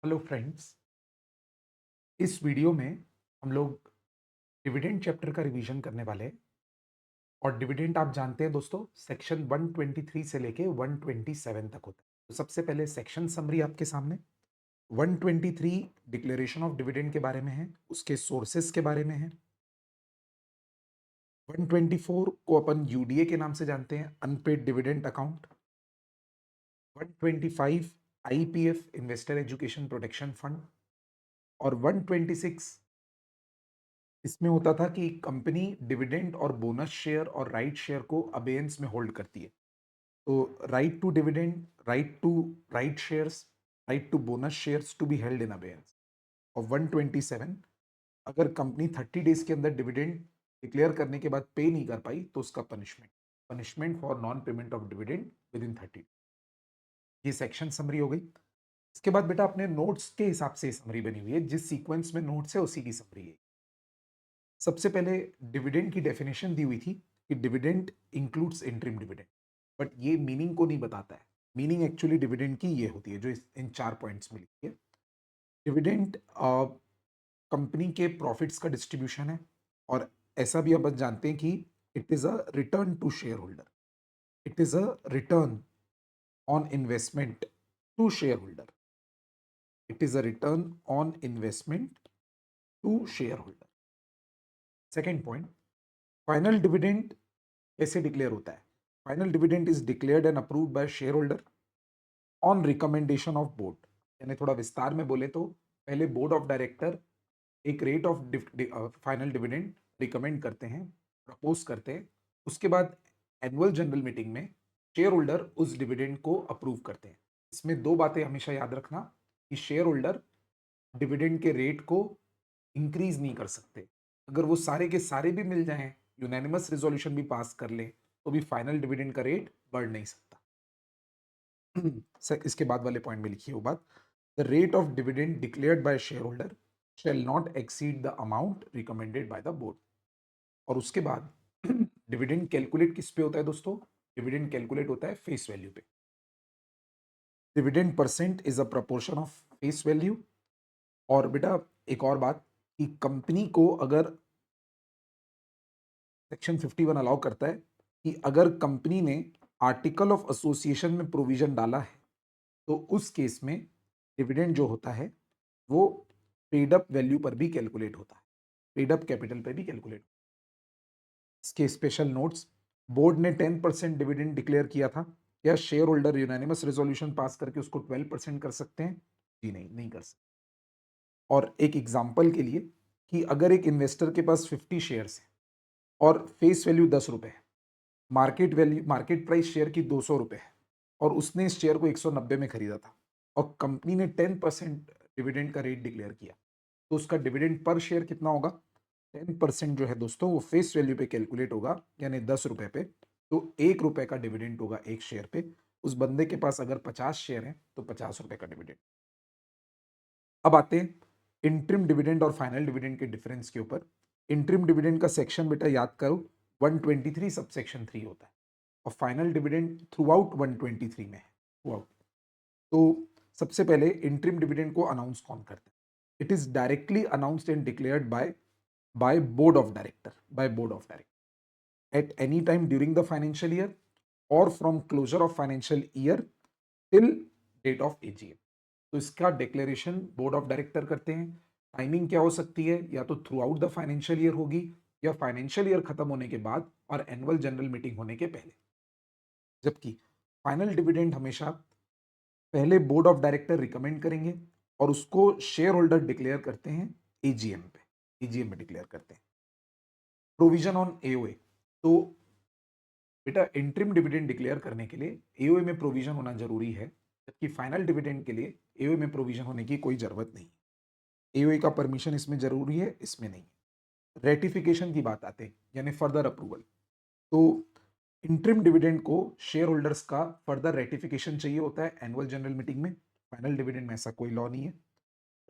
Hello friends. इस video में हम लोग डिविडेंड चैप्टर का रिवीजन करने वाले हैं। और डिविडेंड आप जानते हैं दोस्तों, सेक्शन 123 से लेके 127 तक होता है। तो सबसे पहले सेक्शन समरी आपके सामने। 123 डिक्लेरेशन ऑफ डिविडेंड के बारे में है, उसके सोर्सेस के बारे में है। 124 को अपन यूडीए के नाम से जानते हैं, unpaid dividend account. 125 IPF, investor education protection fund. और 126 इसमें होता था कि कंपनी डिविडेंड और बोनस शेयर और राइट शेयर को अबेयंस में होल्ड करती है। तो right to dividend, right to right shares, right to bonus shares to be held in abeyance. और 127, अगर कंपनी 30 डेज के अंदर डिविडेंड डिक्लेयर करने के बाद पे नहीं कर पाई तो उसका punishment for non payment of dividend within 30। ये सेक्शन समरी हो गई। इसके बाद बेटा अपने नोट्स के हिसाब से समरी बनी हुई है, जिस सीक्वेंस में नोट्स है उसी की समरी है। सबसे पहले डिविडेंड की डेफिनेशन दी हुई थी कि dividend includes interim dividend, but ये मीनिंग को नहीं बताता है। मीनिंग एक्चुअली डिविडेंड की ये होती है जो इन 4 पॉइंट्स में लिखी है। डिविडेंड कंपनी के प्रॉफिट्स का डिस्ट्रीब्यूशन है, और ऐसा भी अपन जानते हैं कि it is a return to share holder. It is a return on investment to share holder. It is a return on investment to share holder. Second point, final dividend कैसे डिक्लेयर होता है? Final dividend is declared and approved by share holder on recommendation of board. यानी थोड़ा विस्तार में बोले तो पहले बोर्ड ऑफ डायरेक्टर एक rate of final dividend recommend करते हैं, प्रपोज करते हैं। उसके बाद एनुअल जनरल मीटिंग में शेयर होल्डर उस डिविडेंड को अप्रूव करते हैं। इसमें दो बातें हमेशा याद रखना कि शेयर होल्डर डिविडेंड के रेट को इंक्रीज नहीं कर सकते। अगर वो सारे के सारे भी मिल जाएं, यूनानिमस रिजोल्यूशन भी पास कर ले, तो भी फाइनल डिविडेंड का रेट बढ़ नहीं सकता। सर इसके बाद वाले पॉइंट में लिखिए वो बात। The rate of dividend declared by share holder shall not exceed the amount recommended by the board। और उसके बाद डिविडेंड कैलकुलेट किस पे होता है दोस्तों? डिविडेंड कैलकुलेट होता है फेस वैल्यू पे। Dividend percent is a proportion of face value. और बेटा एक और बात कि कंपनी को अगर सेक्शन 51 अलाउ करता है कि अगर कंपनी ने आर्टिकल ऑफ एसोसिएशन में प्रोविजन डाला है तो उस केस में डिविडेंड जो होता है वो पेड अप वैल्यू पर भी कैलकुलेट होता है, पेड अप कैपिटल पर भी कैलकुलेट। इसके स्पेशल नोट्स, बोर्ड ने 10% डिविडेंड डिक्लेयर किया था, क्या share holder unanimous resolution pass करके उसको 12% कर सकते हैं? जी नहीं, नहीं कर सकते। और एक एग्जांपल के लिए कि अगर एक इन्वेस्टर के पास 50 शेयर्स हैं और फेस वैल्यू 10 रुपए है, मार्केट प्राइस शेयर की 200 रुपए है, और उसने इस शेयर को 190 में खरीदा था, और कंपनी ने 10% डिविडेंड का रेट डिक्लेयर किया, तो उसका डिविडेंड पर शेयर कितना होगा? 10% जो है दोस्तों वो फेस वैल्यू पे कैलकुलेट होगा, यानी 10 रुपए पे। तो 1 रुपए का डिविडेंड होगा एक शेयर पे। उस बंदे के पास अगर 50 शेयर है तो 50 रुपए का डिविडेंड। अब आते हैं इंटरिम डिविडेंड और फाइनल डिविडेंड के डिफरेंस के ऊपर। इंटरिम डिविडेंड का सेक्शन बेटा याद करो 123 सब सेक्शन 3 होता है, और फाइनल डिविडेंड थ्रू आउट 123 में है, थ्रू आउट। तो सबसे पहले इंटरिम डिविडेंड को अनाउंस कौन करता है? It is directly announced and declared by board of director at any time during the financial year or from closure of financial year till date of AGM। तो इसका declaration board of director करते हैं। Timing क्या हो सकती है? या तो through out the financial year होगी, या फाइनेंशियल ईयर खत्म होने के बाद और एनुअल जनरल मीटिंग होने के पहले। जबकि फाइनल डिविडेंड हमेशा पहले बोर्ड ऑफ डायरेक्टर रिकमेंड करेंगे और उसको शेयर होल्डर डिक्लेयर करते हैं एजीएम में डिक्लेयर करते हैं। प्रोविजन ऑन एओए, तो बेटा इंटरिम डिविडेंड डिक्लेयर करने के लिए एओए में प्रोविजन होना जरूरी है, जबकि फाइनल डिविडेंड के लिए एओए में प्रोविजन होने की कोई जरूरत नहीं। एओए का परमिशन इसमें जरूरी है, इसमें नहीं। रेटिफिकेशन की बात आते हैं, यानी फर्दर अप्रूवल। तो इंटरिम डिविडेंड को शेयर होल्डर्स का फर्दर रेटिफिकेशन चाहिए होता है एनुअल जनरल मीटिंग में। फाइनल डिविडेंड में ऐसा कोई लॉ नहीं है।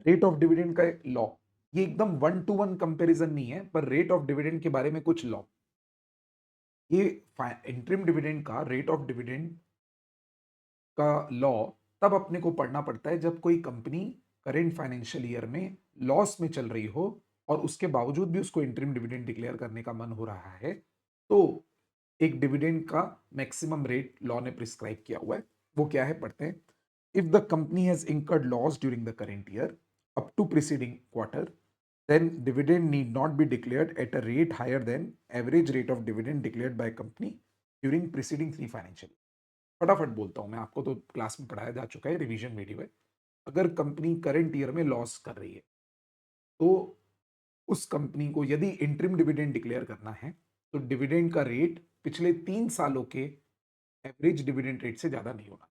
रेट ऑफ डिविडेंड का लॉ, ये एकदम 1 to 1 कंपेरिजन नहीं है, पर रेट ऑफ डिविडेंड के बारे में कुछ लॉ। ये इंटरिम डिविडेंड का रेट ऑफ डिविडेंड का लॉ तब अपने को पढ़ना पड़ता है जब कोई कंपनी करेंट फाइनेंशियल ईयर में लॉस में चल रही हो और उसके बावजूद भी उसको इंटरिम डिविडेंड डिक्लेयर करने का मन हो रहा है, तो एक डिविडेंड का मैक्सिमम रेट लॉ ने प्रिस्क्राइब किया हुआ है। वो क्या है, पढ़ते हैं। If the company has incurred loss during the current year up to preceding quarter, then dividend need not be declared at a rate higher than average rate of dividend declared by a company during preceding 3 financial year। फटाफट बोलता हूं मैं, आपको तो class में पढ़ाया जा चुका है, रिवीजन वीडियो है। अगर कंपनी करंट ईयर में लॉस कर रही है, तो उस कंपनी को यदि इंटरिम डिविडेंड डिक्लेयर करना है, तो डिविडेंड का रेट पिछले 3 सालों के एवरेज डिविडेंड रेट से ज्यादा नहीं होना।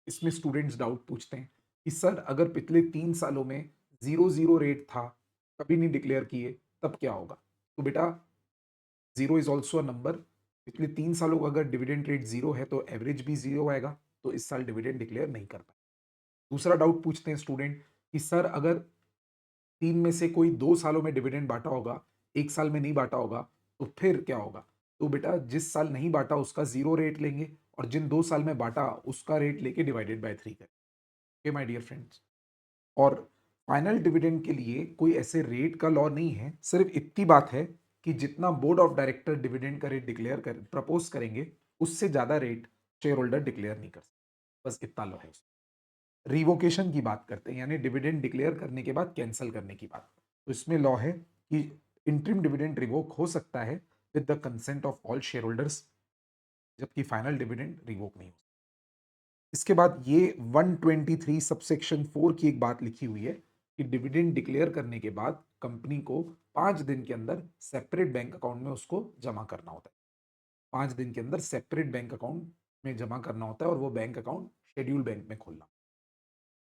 इसमें स्टूडेंट्स डाउट पूछते हैं कि सर अगर पिछले 3 सालों में 0 0 रेट था, कभी नहीं डिक्लेयर किए, तब क्या होगा? तो बेटा, zero is also a number. पिछले 3 सालों का अगर डिविडेंड रेट जीरो है तो एवरेज भी जीरो आएगा, तो इस साल डिविडेंड डिक्लेयर नहीं कर पाए। दूसरा डाउट पूछते हैं स्टूडेंट कि सर अगर 3 में से कोई 2 सालों में डिविडेंड बांटा होगा, 1 साल में नहीं बांटा होगा, तो फिर क्या होगा? तो बेटा, जिस साल नहीं बांटा उसका जीरो रेट लेंगे और जिन 2 साल में बांटा उसका रेट लेके डिवाइडेड बाय 3 करें। Okay my dear friends. और फाइनल डिविडेंड के लिए कोई ऐसे रेट का लॉ नहीं है, सिर्फ इतनी बात है कि जितना बोर्ड ऑफ डायरेक्टर डिविडेंड का रेट डिक्लेयर कर प्रपोज करेंगे, उससे ज्यादा रेट शेयर होल्डर डिक्लेयर नहीं कर सकते। बस इतना लॉ है। रिवोकेशन की बात करते हैं, यानी डिविडेंड डिक्लेयर करने के बाद कैंसिल करने की बात। तो इसमें लॉ है कि इंटरिम डिविडेंड रिवोक हो सकता है with the consent of all share holders, जबकि फाइनल डिविडेंड रिवोक नहीं हो। इसके बाद ये 123 सबसेक्शन 4 की एक बात लिखी हुई है कि डिविडेंड डिक्लेयर करने के बाद कंपनी को 5 दिन के अंदर सेपरेट बैंक अकाउंट में उसको जमा करना होता है। 5 दिन के अंदर सेपरेट बैंक अकाउंट में जमा करना होता है और वो बैंक अकाउंट शेड्यूल बैंक में खोलना।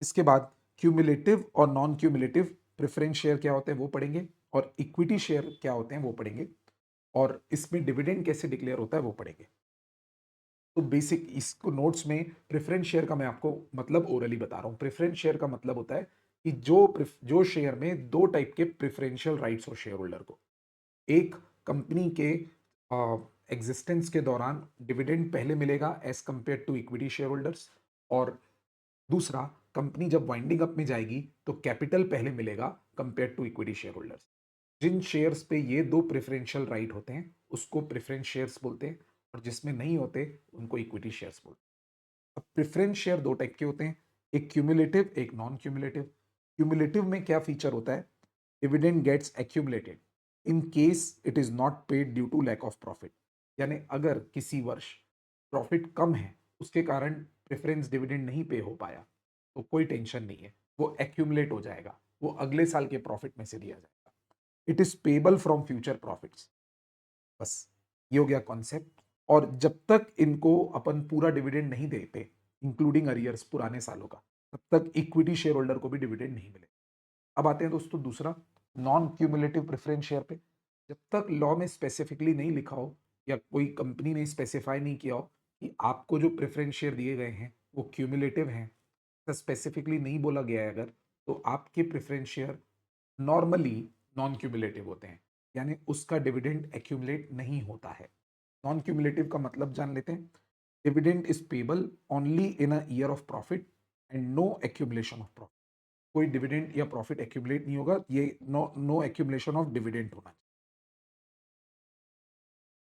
इसके बाद क्यूमुलेटिव और नॉन क्यूमुलेटिव प्रेफरेंस शेयर क्या होते हैं वो पढ़ेंगे, और इक्विटी शेयर क्या होते हैं वो पढ़ेंगे, और इसमें डिविडेंड कैसे डिक्लेयर होता है वो पढ़ेंगे। तो बेसिक इसको नोट्स में प्रेफरेंस शेयर का मैं आपको मतलब ओरली बता रहा हूं। प्रेफरेंस शेयर का मतलब होता है कि जो शेयर में 2 टाइप के प्रेफरेंशियल राइट्स हो शेयर होल्डर को। एक, कंपनी के एग्जिस्टेंस के दौरान डिविडेंड पहले मिलेगा as compare to equity share holders, और दूसरा, कंपनी जब वाइंडिंग अप में जाएगी तो कैपिटल पहले मिलेगा compare to equity share holders. जिन शेयर्स पे ये 2 प्रेफरेंशियल राइट होते हैं उसको प्रेफरेंस शेयर्स बोलते हैं, और जिसमें नहीं होते उनको इक्विटी शेयर्स बोलते हैं। अब प्रेफरेंस शेयर 2 टाइप के होते हैं, एक क्यूमुलेटिव, एक नॉन क्यूमुलेटिव। क्यूमुलेटिव में क्या फीचर होता है? Dividend gets accumulated in case it is not paid due to lack of profit. यानी अगर किसी वर्ष प्रॉफिट कम है, उसके कारण प्रेफरेंस डिविडेंड नहीं पे हो पाया, तो कोई टेंशन नहीं है, वो एक्यूमुलेट हो जाएगा, वो अगले साल के प्रॉफिट में से दिया जाएगा। It is payable from future profits. बस ये हो गया कॉन्सेप्ट। और जब तक इनको अपन पूरा डिविडेंड नहीं देते, इंक्लूडिंग अरियर्स पुराने सालों का, तब तक इक्विटी शेयर होल्डर को भी डिविडेंड नहीं मिले। अब आते हैं दोस्तों दूसरा, नॉन क्यूमुलेटिव प्रेफरेंस शेयर पे। जब तक लॉ में स्पेसिफिकली नहीं लिखा हो या कोई कंपनी ने स्पेसिफाई नहीं किया हो कि आपको जो प्रेफरेंस शेयर दिए गए हैं वो क्यूमुलेटिव हैं, स्पेसिफिकली नहीं बोला गया है अगर, तो आपके preference share normally non cumulative होते हैं, यानी उसका डिविडेंड एक्यूमुलेट नहीं होता है। नॉन क्यूमुलेटिव का मतलब जान लेते हैं। Dividend is payable only in a year of profit and no accumulation of profit. कोई डिविडेंड या प्रॉफिट एक्यूमुलेट नहीं होगा, ये नो एक्यूमुलेशन ऑफ डिविडेंड होना चाहिए।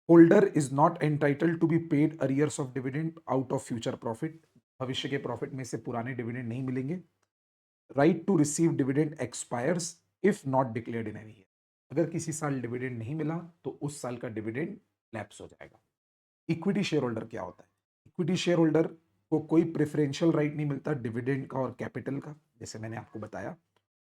Holder is not entitled to be paid arrears of dividend out of future profit. भविष्य के profit में से पुराने डिविडेंड नहीं मिलेंगे। Right to receive dividend expires if not declared in any year. अगर किसी साल डिविडेंड नहीं मिला तो उस साल का डिविडेंड लैप्स हो जाएगा। इक्विटी शेयर होल्डर क्या होता है? इक्विटी शेयर होल्डर को कोई प्रेफरेंशियल राइट नहीं मिलता डिविडेंड का और कैपिटल का, जैसे मैंने आपको बताया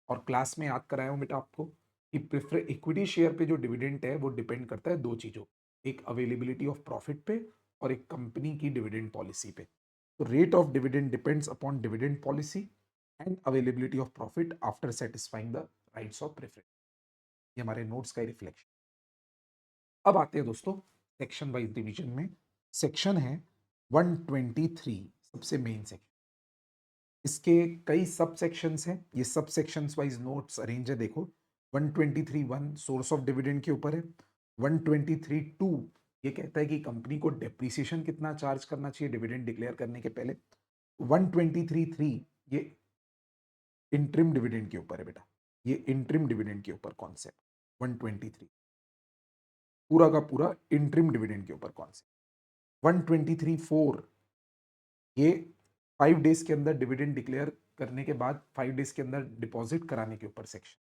और क्लास में याद कराया हूं बेटा आपको कि प्रेफर इक्विटी शेयर पे जो डिविडेंड है वो डिपेंड करता है 2 चीजों, एक अवेलेबिलिटी ऑफ प्रॉफिट पे और एक कंपनी की डिविडेंड पॉलिसी पे। तो rate of dividend depends upon dividend policy and availability of profit after satisfying the rights of preference. ये हमारे नोट्स का रिफ्लेक्शन। अब आते हैं दोस्तों सेक्शन वाइज डिवीजन में। सेक्शन है 123, सबसे मेन सेक्शन। इसके कई सब सेक्शंस हैं, ये सब सेक्शंस वाइज नोट्स अरेंज है, देखो। 123(1) सोर्स ऑफ डिविडेंड के ऊपर है। 123(2) ये कहता है कि कंपनी को डेप्रिसिएशन कितना चार्ज करना चाहिए डिविडेंड डिक्लेयर करने के पहले। 123(3) ये इंटरिम डिविडेंड के ऊपर है बेटा, ये इंटरिम डिविडेंड के ऊपर कॉन्सेप्ट 123 पूरा का पूरा इंटरिम डिविडेंड के ऊपर कॉन्सेप्ट 123(4) ये 5 डेज के अंदर डिविडेंड डिक्लेयर करने के बाद 5 डेज के अंदर डिपॉजिट कराने के ऊपर सेक्शन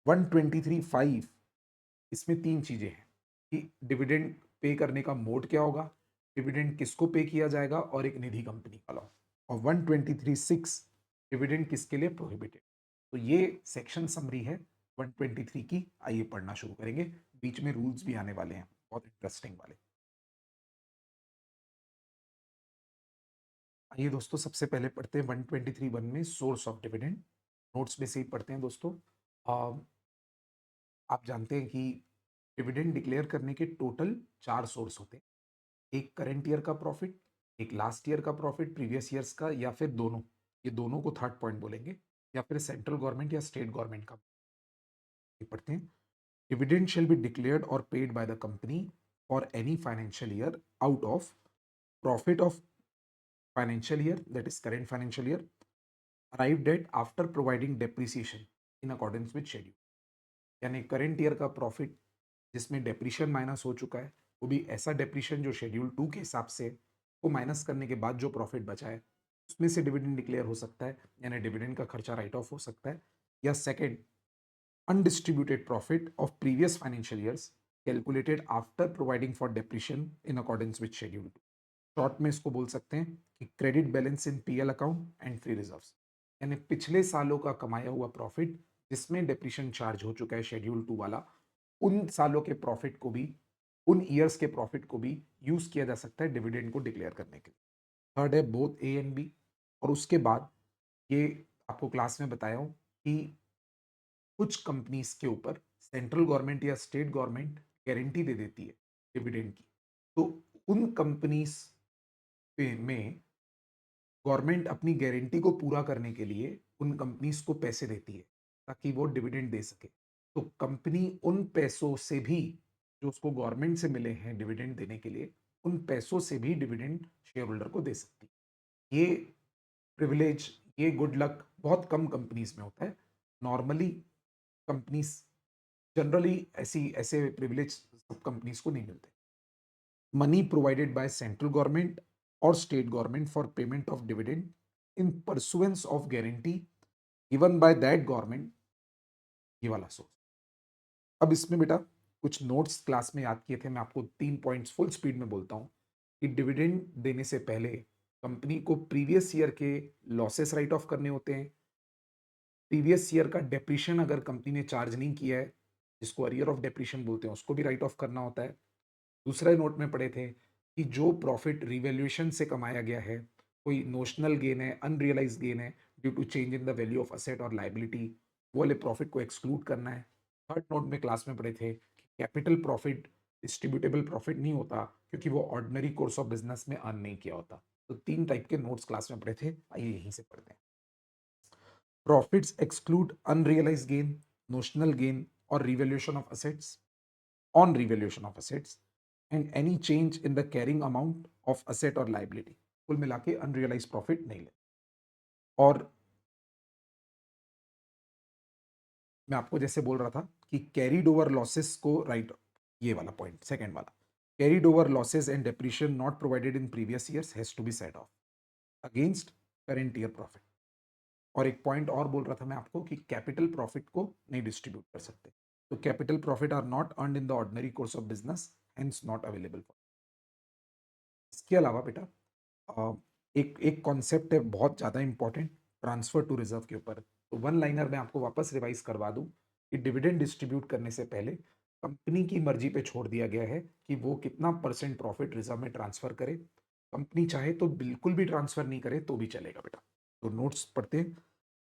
123(5) इसमें तीन चीजें हैं कि डिविडेंड पे करने का मोड क्या होगा, डिविडेंड किसको पे किया जाएगा, और एक निधि कंपनी का लॉ। और 123(6) डिविडेंड किसके लिए प्रोहिबिटेड। तो ये सेक्शन समरी है 123 की। आइए पढ़ना शुरू करेंगे, बीच में रूल्स भी आने वाले हैं बहुत इंटरेस्टिंग वाले। आइए दोस्तों, सबसे पहले पढ़ते हैं 123(1) में सोर्स ऑफ डिविडेंड। नोट्स में से ही पढ़ते हैं दोस्तों। आप जानते हैं कि डिविडेंड डिक्लेयर करने के टोटल 4 सोर्स होते हैं, एक करंट ईयर का प्रॉफिट, एक लास्ट ईयर का प्रॉफिट प्रीवियस ईयर्स का, या फिर दोनों, ये दोनों को थर्ड पॉइंट बोलेंगे, या फिर सेंट्रल गवर्नमेंट या स्टेट गवर्नमेंट का। पढ़ते हैं, डिविडेंड शेल बी डिक्लेयर्ड और paid by the company for any financial year out of profit of financial year, that is current financial year, arrived at after providing depreciation in accordance with schedule। यानी current year का profit जिसमें depreciation minus हो चुका है, वो भी ऐसा depreciation जो शेड्यूल 2 के हिसाब से को माइनस करने के बाद जो प्रॉफिट बचा है उसमें से डिविडेंड डिक्लेयर हो सकता है, यानी डिविडेंड का खर्चा राइट ऑफ हो सकता है। या second, undistributed profit of previous financial years calculated after providing for depreciation in accordance with schedule. Short में इसको बोल सकते हैं कि credit balance in PL account and free reserves, यानी पिछले सालों का कमाया हुआ प्रॉफिट जिसमें डेप्रीशिएशन चार्ज हो चुका है शेड्यूल 2 वाला, उन सालों के प्रॉफिट को भी, उन ईयर्स के प्रॉफिट को भी यूज किया जा सकता है डिविडेंड को डिक्लेयर करने के लिए। थर्ड है बोथ ए एंड बी। और उसके बाद ये आपको क्लास में बताया हूं कि कुछ कंपनीज के ऊपर सेंट्रल गवर्नमेंट या स्टेट गवर्नमेंट गारंटी दे देती है डिविडेंड की, तो उन कंपनीज में गवर्नमेंट अपनी गारंटी को पूरा करने के लिए उन कंपनीज को पैसे देती है ताकि वो डिविडेंड दे सके। तो कंपनी उन पैसों से भी जो उसको गवर्नमेंट से मिले हैं डिविडेंड देने के लिए, उन पैसों से भी डिविडेंड शेयर होल्डर को दे सकती है। ये प्रिविलेज, ये गुड लक बहुत कम कंपनीज में होता है। नॉर्मली कंपनीज जनरली ऐसे प्रिविलेज सब कंपनीज को नहीं मिलते। money provided by central government or state government for payment of dividend in pursuance of guarantee given by that government, ये वाला सोर्स। अब इसमें बेटा कुछ नोट्स क्लास में याद किए थे, मैं आपको 3 पॉइंट्स फुल स्पीड में बोलता हूँ कि डिविडेंड देने से पहले कंपनी को प्रीवियस ईयर के लॉसेस राइट ऑफ करने होते हैं, प्रीवियस ईयर का डेप्रीशिएशन अगर कंपनी ने चार्ज नहीं किया है, जिसको अरियर ऑफ डेप्रीशिएशन बोलते हैं, उसको भी राइट ऑफ करना होता है। दूसरे नोट में पढ़े थे कि जो प्रॉफिट रिवैल्यूएशन से कमाया गया है, कोई नोशनल गेन है, अनरियलाइज गेन है due to change in the value of asset और लाइबिलिटी, वो वाले प्रॉफिट को एक्सक्लूड करना है। थर्ड नोट में क्लास में पढ़े थे कि कैपिटल प्रॉफिट डिस्ट्रीब्यूटेबल प्रॉफिट नहीं होता क्योंकि वो ऑर्डिनरी कोर्स ऑफ बिजनेस में अर्न नहीं किया होता। तो 3 टाइप के नोट्स क्लास में पढ़े थे, आइए यहीं से पढ़ते हैं। Profits exclude unrealised gain, notional gain और revaluation of assets, on revaluation of assets and any change in the carrying amount of asset or liability। कुल मिला के अनरियलाइज प्रॉफिट नहीं ले। और मैं आपको जैसे बोल रहा था कि कैरीड ओवर लॉसेस को राइट, ये वाला पॉइंट सेकंड वाला, carried over losses and depreciation not provided in previous years has to be set off against current year profit. और एक पॉइंट और बोल रहा था मैं आपको कि कैपिटल प्रॉफिट को नहीं डिस्ट्रीब्यूट कर सकते, तो capital profit are not earned in the ordinary course of business, hence not available for. इसके अलावा बेटा एक एक कॉन्सेप्ट है बहुत ज़्यादा इंपॉर्टेंट ट्रांसफर टू रिजर्व के ऊपर। तो वन लाइनर में आपको वापस रिवाइज करवा दूं कि डिविडेंड डिस्ट्रीब्यूट करने से पहले कंपनी की मर्जी पे छोड़ दिया गया है कि वो कितना परसेंट प्रॉफिट रिजर्व में ट्रांसफर करे। कंपनी चाहे तो बिल्कुल भी ट्रांसफर नहीं करे तो भी चलेगा बेटा। तो नोट्स पढ़ते हैं।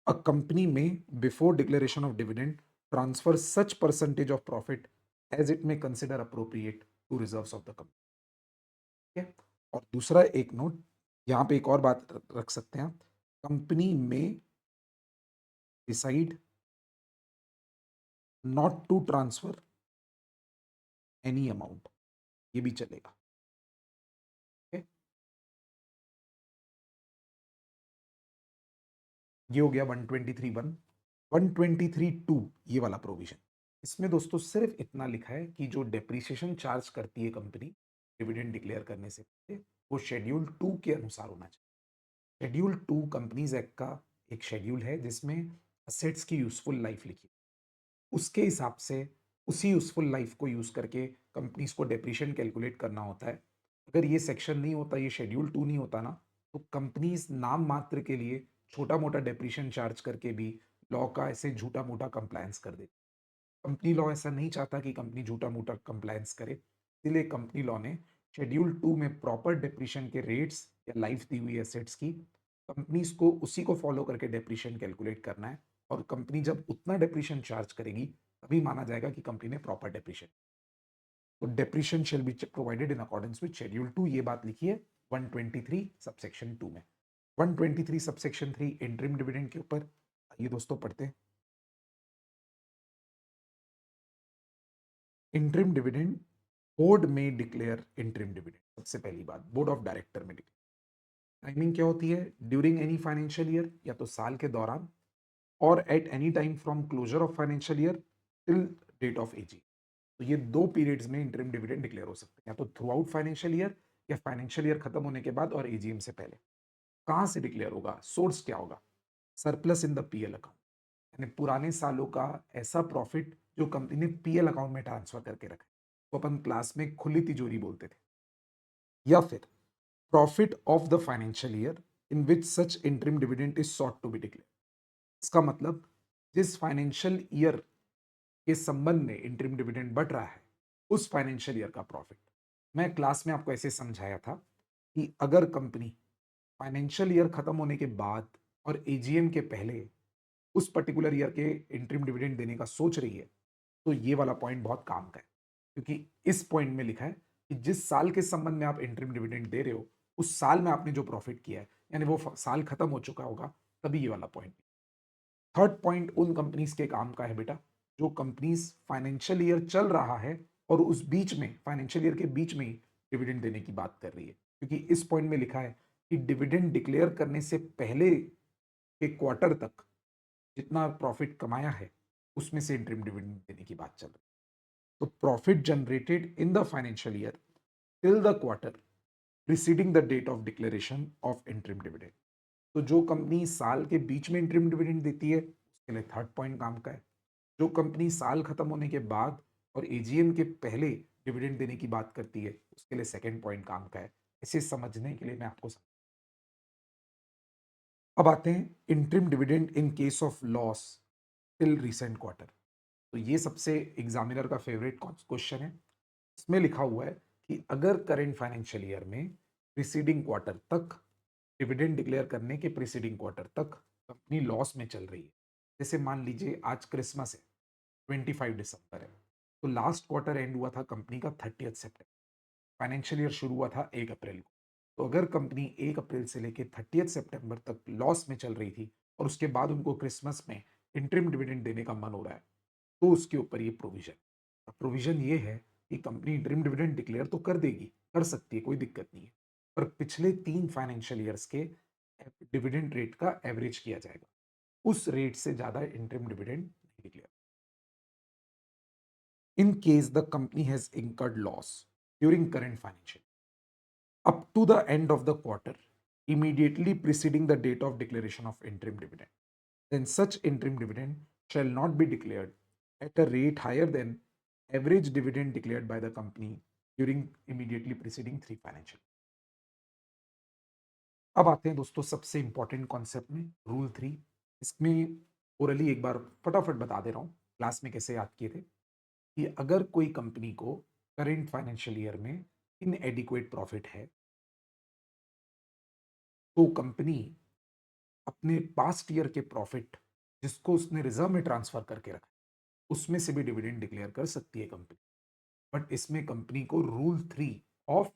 A company may before declaration of dividend transfer such percentage of profit as it may consider appropriate to reserves of the company. ठीक है। और दूसरा एक नोट यहाँ पे एक और बात रख सकते हैं, कंपनी में decide not to transfer any amount, ये भी चलेगा। okay? ये हो गया 123(1). 123(2) ये वाला प्रोविजन, इसमें दोस्तों सिर्फ इतना लिखा है कि जो डेप्रिसिएशन चार्ज करती है कंपनी डिविडेंड डिक्लेयर करने से पहले, वो शेड्यूल 2 के अनुसार होना चाहिए। शेड्यूल 2 कंपनीज एक्ट का एक शेड्यूल है जिसमें असेट्स की यूजफुल लाइफ लिखी है। उसके हिसाब से उसी यूजफुल लाइफ को यूज करके कंपनीज को डेप्रिशिएशन कैलकुलेट करना होता है। अगर ये सेक्शन नहीं होता, ये शेड्यूल 2 नहीं होता ना, तो कंपनीज नाम मात्र के लिए छोटा मोटा डेप्रिशिएशन चार्ज करके भी लॉ का ऐसे झूठा मोटा कंप्लायंस कर देती। कंपनी लॉ ऐसा नहीं चाहता कि कंपनी झूठा मोटा कंप्लायंस करे, इसलिए कंपनी लॉ ने शेड्यूल 2 में प्रॉपर डेप्रिशिएशन के रेट्स या लाइफ दी हुई एसेट्स की कंपनीज को उसी को फॉलो करके डेप्रिशिएशन कैलकुलेट करना है। और कंपनी जब उतना डेप्रिशिएशन चार्ज करेगी तभी माना जाएगा कि कंपनी ने प्रॉपर डेप्रिशिएशन। तो depreciation shall be provided in accordance with schedule 2, ये बात लिखी है 123 सबसेक्शन 2 में। 123 सबसेक्शन 3 इंटरिम डिविडेंड के ऊपर आइए दोस्तों पढ़ते हैं। इंटरिम डिविडेंड, बोर्ड में डिक्लेयर इंटरिम डिविडेंड। सबसे पहली बात, बोर्ड ऑफ डायरेक्टर में डिक्लेयर। टाइमिंग क्या होती है? ड्यूरिंग एनी फाइनेंशियल ईयर, या तो साल के दौरान, और at any time from closure of financial year till date of AGM. तो ये दो पीरियड्स में इंटरिम डिविडेंड डिक्लेयर हो सकते हैं, या तो थ्रू आउट फाइनेंशियल ईयर या फाइनेंशियल ईयर खत्म होने के बाद और एजीएम से पहले। कहां से डिक्लेयर होगा? सोर्स क्या होगा? Surplus in the PL account, यानी पुराने सालों का ऐसा प्रॉफिट जो कंपनी ने पीएल अकाउंट में ट्रांसफर करके रखा है, तो अपन क्लास में खुली तिजोरी बोलते थे। या फिर profit of the financial year in which such interim dividend is sought to be declare. इसका मतलब जिस फाइनेंशियल ईयर के संबंध में इंटरिम डिविडेंड बढ़ रहा है, उस फाइनेंशियल ईयर का प्रॉफिट। मैं क्लास में आपको ऐसे समझाया था कि अगर कंपनी फाइनेंशियल ईयर खत्म होने के बाद और एजीएम के पहले उस पर्टिकुलर ईयर के इंटरिम डिविडेंड देने का सोच रही है, तो ये वाला पॉइंट बहुत काम का है, क्योंकि इस पॉइंट में लिखा है कि जिस साल के संबंध में आप इंटरिम डिविडेंड दे रहे हो, उस साल में आपने जो प्रॉफिट किया है, यानी वो साल खत्म हो चुका होगा, तभी ये वाला पॉइंट। थर्ड पॉइंट उन कंपनीज के काम का है बेटा, जो कंपनीज फाइनेंशियल ईयर चल रहा है और उस बीच में, फाइनेंशियल ईयर के बीच में ही डिविडेंड देने की बात कर रही है, क्योंकि इस पॉइंट में लिखा है कि डिविडेंड डिक्लेयर करने से पहले के क्वार्टर तक जितना प्रॉफिट कमाया है, उसमें से इंटरिम डिविडेंड देने की बात चल रही है। तो profit generated in the financial year till the quarter preceding the date of declaration of interim dividend. तो जो कंपनी साल के बीच में इंटरिम डिविडेंड देती है, उसके लिए थर्ड पॉइंट काम का है। जो कंपनी साल खत्म होने के बाद और एजीएम के पहले डिविडेंड देने की बात करती है, उसके लिए सेकंड पॉइंट काम का है। इसे समझने के लिए मैं आपको अब आते हैं interim dividend in case of loss till recent quarter. तो ये सबसे एग्जामिनर का फेवरेट क्वेश्चन है। इसमें लिखा हुआ है कि अगर करेंट फाइनेंशियल ईयर में प्रीसीडिंग क्वार्टर तक, डिविडेंड डिक्लेयर करने के प्रीसीडिंग क्वार्टर तक कंपनी लॉस में चल रही है, जैसे मान लीजिए आज क्रिसमस है, 25 दिसंबर है, तो लास्ट क्वार्टर एंड हुआ था कंपनी का 30 सितंबर, फाइनेंशियल ईयर शुरू हुआ था 1 अप्रैल को। तो अगर कंपनी 1 अप्रैल से लेकर 30 सितंबर तक लॉस में चल रही थी और उसके बाद उनको क्रिसमस में इंटरिम डिविडेंड देने का मन हो रहा है, तो उसके ऊपर ये प्रोविजन, प्रोविजन ये है कि कंपनी इंटरिम डिविडेंड डिक्लेयर तो कर देगी, कर सकती है, कोई दिक्कत नहीं है, पर पिछले 3 फाइनेंशियल ईयर्स के डिविडेंड रेट का एवरेज किया जाएगा, उस रेट से ज्यादा इंटरिम डिविडेंड नहीं declare. In case the company has incurred loss during current financial up to the end of the quarter immediately preceding the date of declaration of interim dividend, then such interim dividend shall not be declared at a rate higher than average dividend declared by the company during immediately preceding 3 financial। अब आते हैं दोस्तों सबसे important concept में, rule 3। इसमें orally एक बार फटाफट बता दे रहा हूं क्लास में कैसे याद किए थे, कि अगर कोई कंपनी को करेंट फाइनेंशियल ईयर में इनएडिक्वेट प्रॉफिट है, तो कंपनी अपने पास्ट ईयर के प्रॉफिट जिसको उसने रिजर्व में ट्रांसफर करके रखा, उसमें से भी डिविडेंड डिक्लेयर कर सकती है कंपनी। बट इसमें कंपनी को rule 3 of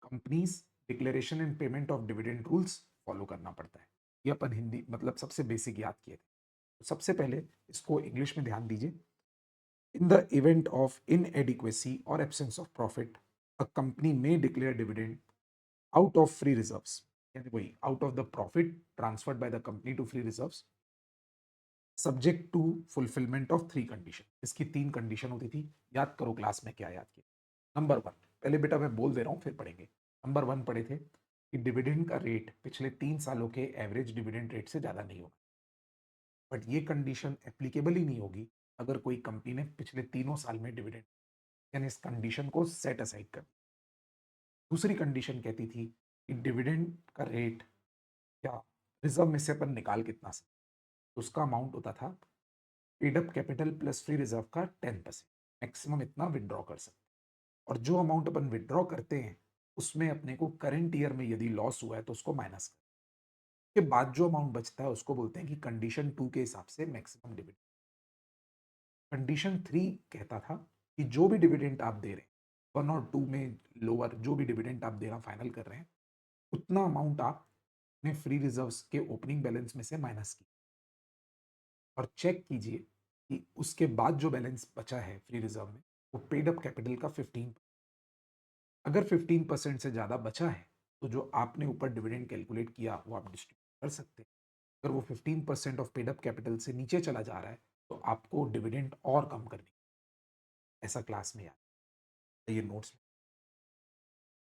companies declaration and payment of dividend rules follow करना पड़ता है। ये अपन हिंदी मतलब सबसे बेसिक याद किए थे। तो सबसे पहले इसको इंग्लिश में ध्यान दीजिए। In the event of inadequacy or absence of profit, a company may declare dividend out of free reserves. यानी वही out of the profit transferred by the company to free reserves subject to fulfilment of 3 condition. इसकी 3 condition होती थी। याद करो class में क्या याद किया। नंबर 1, पहले बेटा मैं बोल दे रहा हूँ फिर पढ़ेंगे। नंबर 1 पढ़े थे कि डिविडेंड का रेट पिछले 3 सालों के एवरेज डिविडेंड रेट से ज़्यादा नहीं होगा। बट ये कंडीशन एप्लीकेबल ही नहीं होगी अगर कोई कंपनी ने पिछले तीनों साल में डिविडेंड, यानी इस कंडीशन को सेट असाइड कर। दूसरी कंडीशन कहती थी कि डिविडेंड का रेट क्या रिजर्व में से अपन निकाल कितना सकते, तो उसका अमाउंट होता था paid up capital plus free reserve का 10%। मैक्सिमम इतना विदड्रॉ कर सकते, और जो अमाउंट अपन विदड्रॉ करते हैं उसमें अपने को करंट ईयर में यदि लॉस हुआ है तो उसको माइनस कर के बाद जो अमाउंट बचता है उसको बोलते हैं कि कंडीशन 2 के हिसाब से मैक्सिमम डिविडेंड। कंडीशन 3 कहता था कि जो भी डिविडेंड आप दे रहे हैं 1 और 2 में लोअर जो भी डिविडेंड आप देना फाइनल कर रहे हैं उतना अमाउंट आप अपने फ्री रिजर्व्स के ओपनिंग बैलेंस में से माइनस की और चेक कीजिए कि उसके बाद जो बैलेंस बचा है फ्री रिजर्व में वो पेड अप कैपिटल का 15। अगर 15% से ज़्यादा बचा है तो जो आपने ऊपर डिविडेंड कैलकुलेट किया वो आप डिस्ट्रीब्यूट कर सकते हैं। अगर वो 15% ऑफ पेड अप कैपिटल से नीचे चला जा रहा है तो आपको डिविडेंड और कम करनी, ऐसा क्लास में याद ये notes.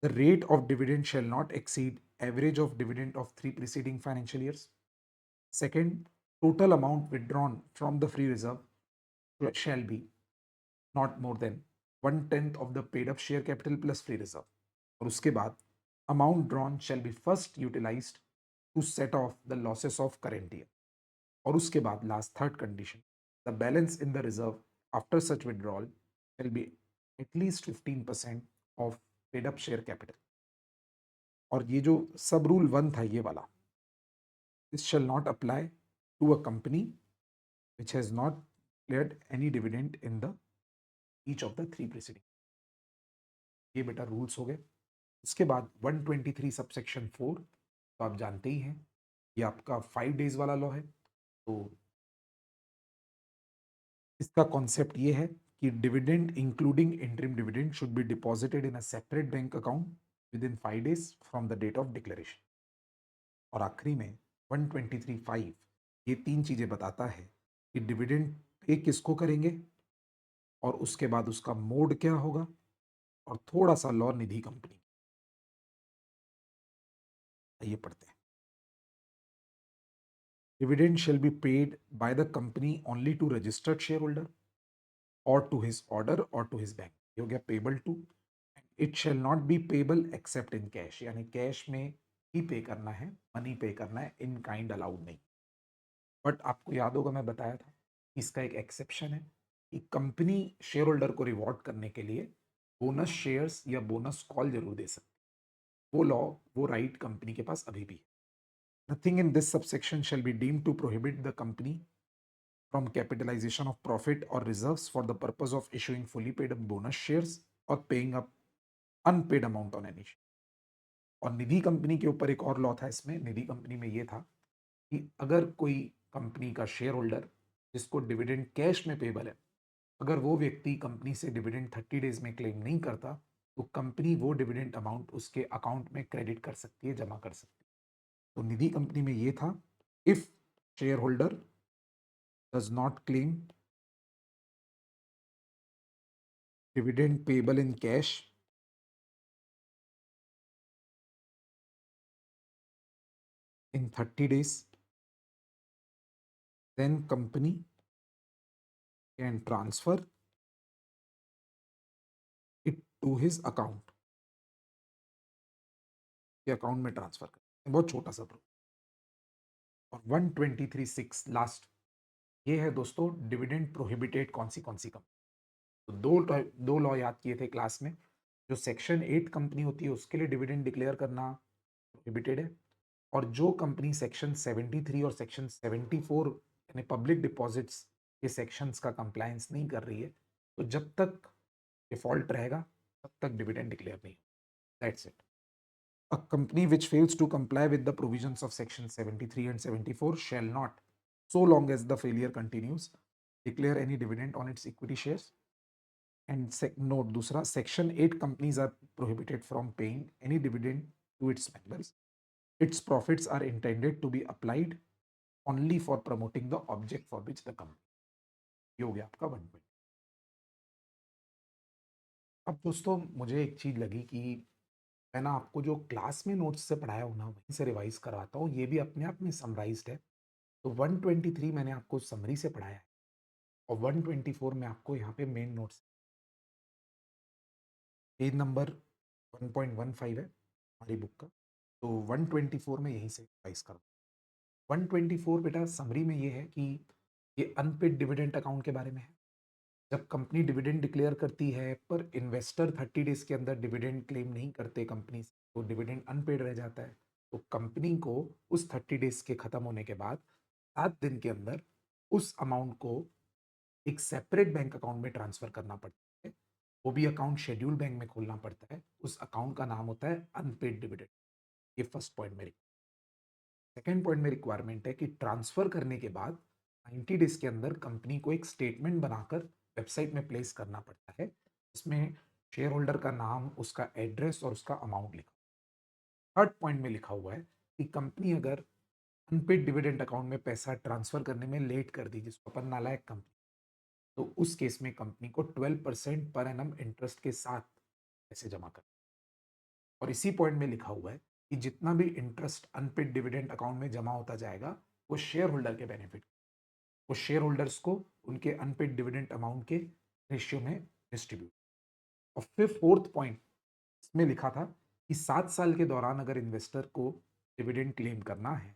The rate of dividend shall not exceed average of dividend of 3 preceding financial years. Second, total amount withdrawn from the free reserve shall be not more than 1/10 of the paid up share capital plus free reserve. और उसके बाद amount drawn shall be first utilized to set off the losses of current year. और उसके बाद last third condition, the balance in the reserve after such withdrawal shall be at least 15% of paid up share capital. और ये जो सब rule 1 था ये वाला, this shall not apply to a company which has not declared any dividend in the each of the 3 preceding। ये बेटा rules हो गए। उसके बाद 123 सबसेक्शन 4 तो आप जानते ही हैं ये आपका 5 डेज वाला लॉ है। तो इसका कॉन्सेप्ट ये है कि dividend including interim dividend should be deposited in a separate bank account within 5 days from the date of declaration. और आखिरी में 123(5) ये 3 चीजें बताता है कि डिविडेंड पे किसको करेंगे और उसके बाद उसका मोड क्या होगा और थोड़ा सा लॉ निधि कंपनी। आइए पढ़ते हैं। Dividend shall be paid by the company only to registered share holder और टू हिज ऑर्डर और टू हिज बैंक। ये हो गया payable to. It shall not be payable except in cash, यानी कैश में ही पे करना है, मनी पे करना है, इन काइंड अलाउड नहीं। बट आपको याद होगा मैं बताया था इसका एक एक्सेप्शन है कि कंपनी शेयर होल्डर को रिवॉर्ड करने के लिए बोनस शेयर्स या बोनस कॉल जरूर दे सकती है। वो लॉ, वो राइट कंपनी के पास अभी भी है। Nothing in this subsection shall be deemed to prohibit the company from capitalization of profit or reserves for the purpose of issuing fully paid up bonus shares or paying up unpaid amount on any share। और निधि company के ऊपर एक और law था इसमें। निधि company में ये था कि अगर कोई कंपनी का शेयर होल्डर जिसको डिविडेंड कैश में पेबल है, अगर वो व्यक्ति कंपनी से डिविडेंड 30 डेज में क्लेम नहीं करता तो कंपनी वो डिविडेंड अमाउंट उसके अकाउंट में क्रेडिट कर सकती है, जमा कर सकती है। तो निधि कंपनी में ये था if share holder does not claim dividend payable in cash in 30 days, then company can transfer it to his account, के अकाउंट में ट्रांसफर कर। बहुत छोटा सा प्रूफ। और 123(6) लास्ट ये है दोस्तों डिविडेंड प्रोहिबिटेड कौन सी कंपनी। तो दो लॉ याद किए थे क्लास में। जो सेक्शन 8 कंपनी होती है उसके लिए डिविडेंड डिक्लेयर करना प्रोहिबिटेड है, और जो कंपनी सेक्शन 73 और सेक्शन 74 यानी पब्लिक डिपॉजिट्स के सेक्शंस का कंप्लायंस नहीं कर रही है तो जब तक डिफॉल्ट रहेगा तब तक डिविडेंड डिक्लेयर नहीं। That's it. A company which fails to comply with the provisions of section 73 and 74 shall not, so long as the failure continues, declare any dividend on its equity shares। And note दूसरा, section 8 companies are prohibited from paying any dividend to its members its profits are intended to be applied only for promoting the object for which the company। ये हो गया आपका 120। अब दोस्तों मुझे एक चीज लगी कि मैं ना आपको जो क्लास में नोट्स से पढ़ाया हूँ ना वहीं से रिवाइज करवाता हूँ, ये भी अपने आप में समराइज्ड है। तो 123 मैंने आपको समरी से पढ़ाया है और 124 में आपको यहाँ पे मेन नोट्स। पेज नंबर 1.15 है हमारी बुक का, तो 124 में यहीं से रिवाइज करो। 124 बेटा समरी में ये है कि ये अनपेड डिविडेंड अकाउंट के बारे में है। जब कंपनी डिविडेंड डिक्लेयर करती है पर इन्वेस्टर 30 डेज के अंदर डिविडेंड क्लेम नहीं करते कंपनी से, तो डिविडेंड अनपेड रह जाता है। तो कंपनी को उस 30 डेज के खत्म होने के बाद 7 दिन के अंदर उस अमाउंट को एक सेपरेट बैंक अकाउंट में ट्रांसफर करना पड़ता है। वो भी अकाउंट शेड्यूल बैंक में खोलना पड़ता है। उस अकाउंट का नाम होता है अनपेड डिविडेंड। ये फर्स्ट पॉइंट मेरी। सेकेंड पॉइंट में रिक्वायरमेंट है कि ट्रांसफर करने के बाद 90 डेज के अंदर कंपनी को एक स्टेटमेंट बनाकर वेबसाइट में प्लेस करना पड़ता है, इसमें शेयर होल्डर का नाम, उसका एड्रेस और उसका अमाउंट लिखा। थर्ड पॉइंट में लिखा हुआ है कि कंपनी अगर अनपेड डिविडेंड अकाउंट में पैसा ट्रांसफर करने में लेट कर दी, जिसको अपन नालायक कंपनी, तो उस केस में कंपनी को 12% पर एनम इंटरेस्ट के साथ पैसे जमा कर। और इसी पॉइंट में लिखा हुआ है कि जितना भी इंटरेस्ट अनपेड डिविडेंड अकाउंट में जमा होता जाएगा वो शेयर होल्डर के बेनिफिट, वो शेयर होल्डर्स को उनके अनपेड डिविडेंड अमाउंट के रेशियो में डिस्ट्रीब्यूट। और फिर फोर्थ पॉइंट इसमें लिखा था कि 7 साल के दौरान अगर इन्वेस्टर को डिविडेंड क्लेम करना है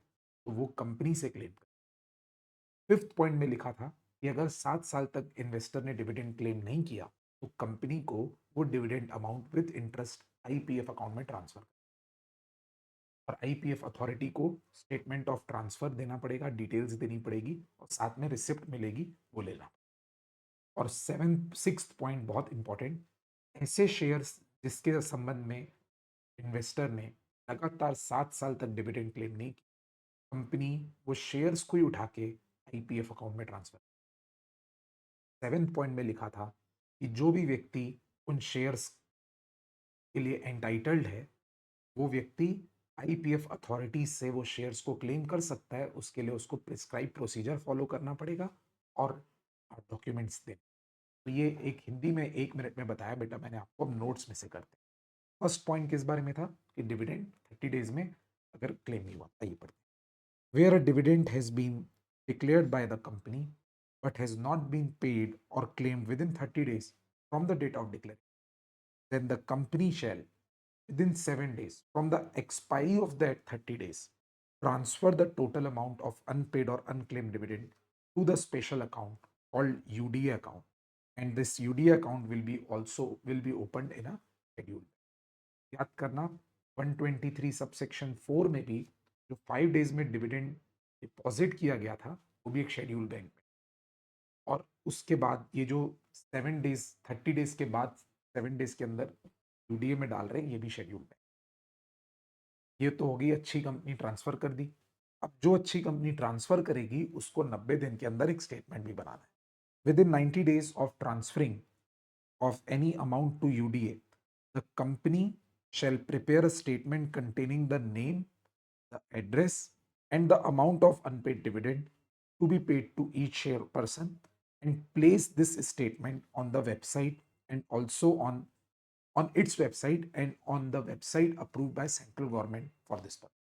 तो वो कंपनी से क्लेम कर। फिफ्थ पॉइंट में लिखा था कि अगर 7 साल तक इन्वेस्टर ने डिविडेंड क्लेम नहीं किया तो कंपनी को वो dividend amount with interest IPF account में ट्रांसफर, और आईपीएफ अथॉरिटी को स्टेटमेंट ऑफ ट्रांसफर देना पड़ेगा, डिटेल्स देनी पड़ेगी और साथ में रिसिप्ट मिलेगी, वो लेना। और सिक्स्थ पॉइंट बहुत इंपॉर्टेंट, ऐसे शेयर्स जिसके संबंध में इन्वेस्टर ने लगातार 7 साल तक डिविडेंड क्लेम नहीं की, कंपनी वो शेयर्स को ही उठा के आईपीएफ अकाउंट में ट्रांसफर। सेवेंथ पॉइंट में लिखा था कि जो भी व्यक्ति उन शेयर्स के लिए एंटाइटल्ड है वो व्यक्ति आईपीएफ अथॉरिटी से वो शेयर्स को क्लेम कर सकता है। उसके लिए उसको प्रिस्क्राइब प्रोसीजर फॉलो करना पड़ेगा और डॉक्यूमेंट्स देने। तो ये एक हिंदी में 1 मिनट में बताया बेटा मैंने आपको, अब नोट्स में से करते हैं। फर्स्ट पॉइंट किस बारे में था कि डिविडेंड 30 डेज में अगर क्लेम नहीं हुआ, आइए पढ़ते हैं। Where a dividend has been declared by the company but has not been paid or claimed within 30 days from the date of declare, then the company shall within 7 days from the expiry of that 30 days transfer the total amount of unpaid or unclaimed dividend to the special account called UDA account, and this UDA account will be opened in a schedule। याद करना 123 subsection 4 में भी जो 5 days में dividend deposit किया गया था वो भी एक शेड्यूल बैंक में, और उसके बाद ये जो 7 डेज 30 डेज के बाद 7 डेज के अंदर यूडीए में डाल रहे हैं, ये भी शेड्यूल में। ये तो होगी अच्छी कंपनी ट्रांसफर कर दी। अब जो अच्छी कंपनी ट्रांसफर करेगी उसको 90 दिन के अंदर एक स्टेटमेंट भी बनाना है। Within 90 days of transferring of any amount to UDA the company shall prepare a statement containing the name, the address, and the amount of unpaid dividend to be paid to each share person, and place this statement on the website and also on its website and on the website approved by central government for this purpose।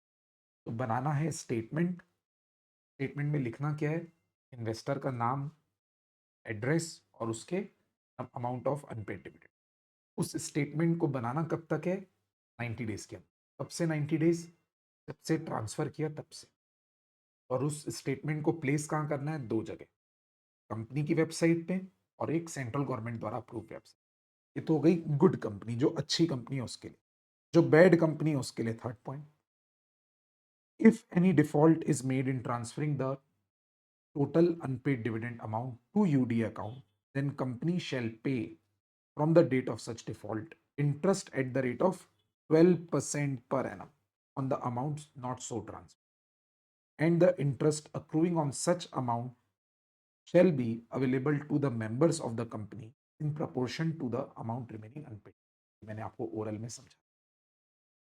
तो बनाना है statement. Statement में लिखना क्या है, investor का नाम, address और उसके अमाउंट ऑफ अनपेड डिविडेंड। उस स्टेटमेंट को बनाना कब तक है, 90 डेज के अंदर। कब से 90 डेज, जब से ट्रांसफर किया तब से। और उस स्टेटमेंट को प्लेस कहाँ करना है, 2 जगह, कंपनी की वेबसाइट पे और एक सेंट्रल गवर्नमेंट द्वारा अप्रूव वेबसाइट। ये तो हो गई गुड कंपनी, जो अच्छी कंपनी है उसके लिए। जो बैड कंपनी है उसके लिए third point, if any default is made in transferring the total unpaid dividend amount to UD account, then company shall pay from the date of such default interest at the rate of 12% per annum on the amounts not so transferred, and the interest accruing on such amount shall be available to the members of the company in proportion to the amount remaining unpaid। मैंने आपको oral में समझा।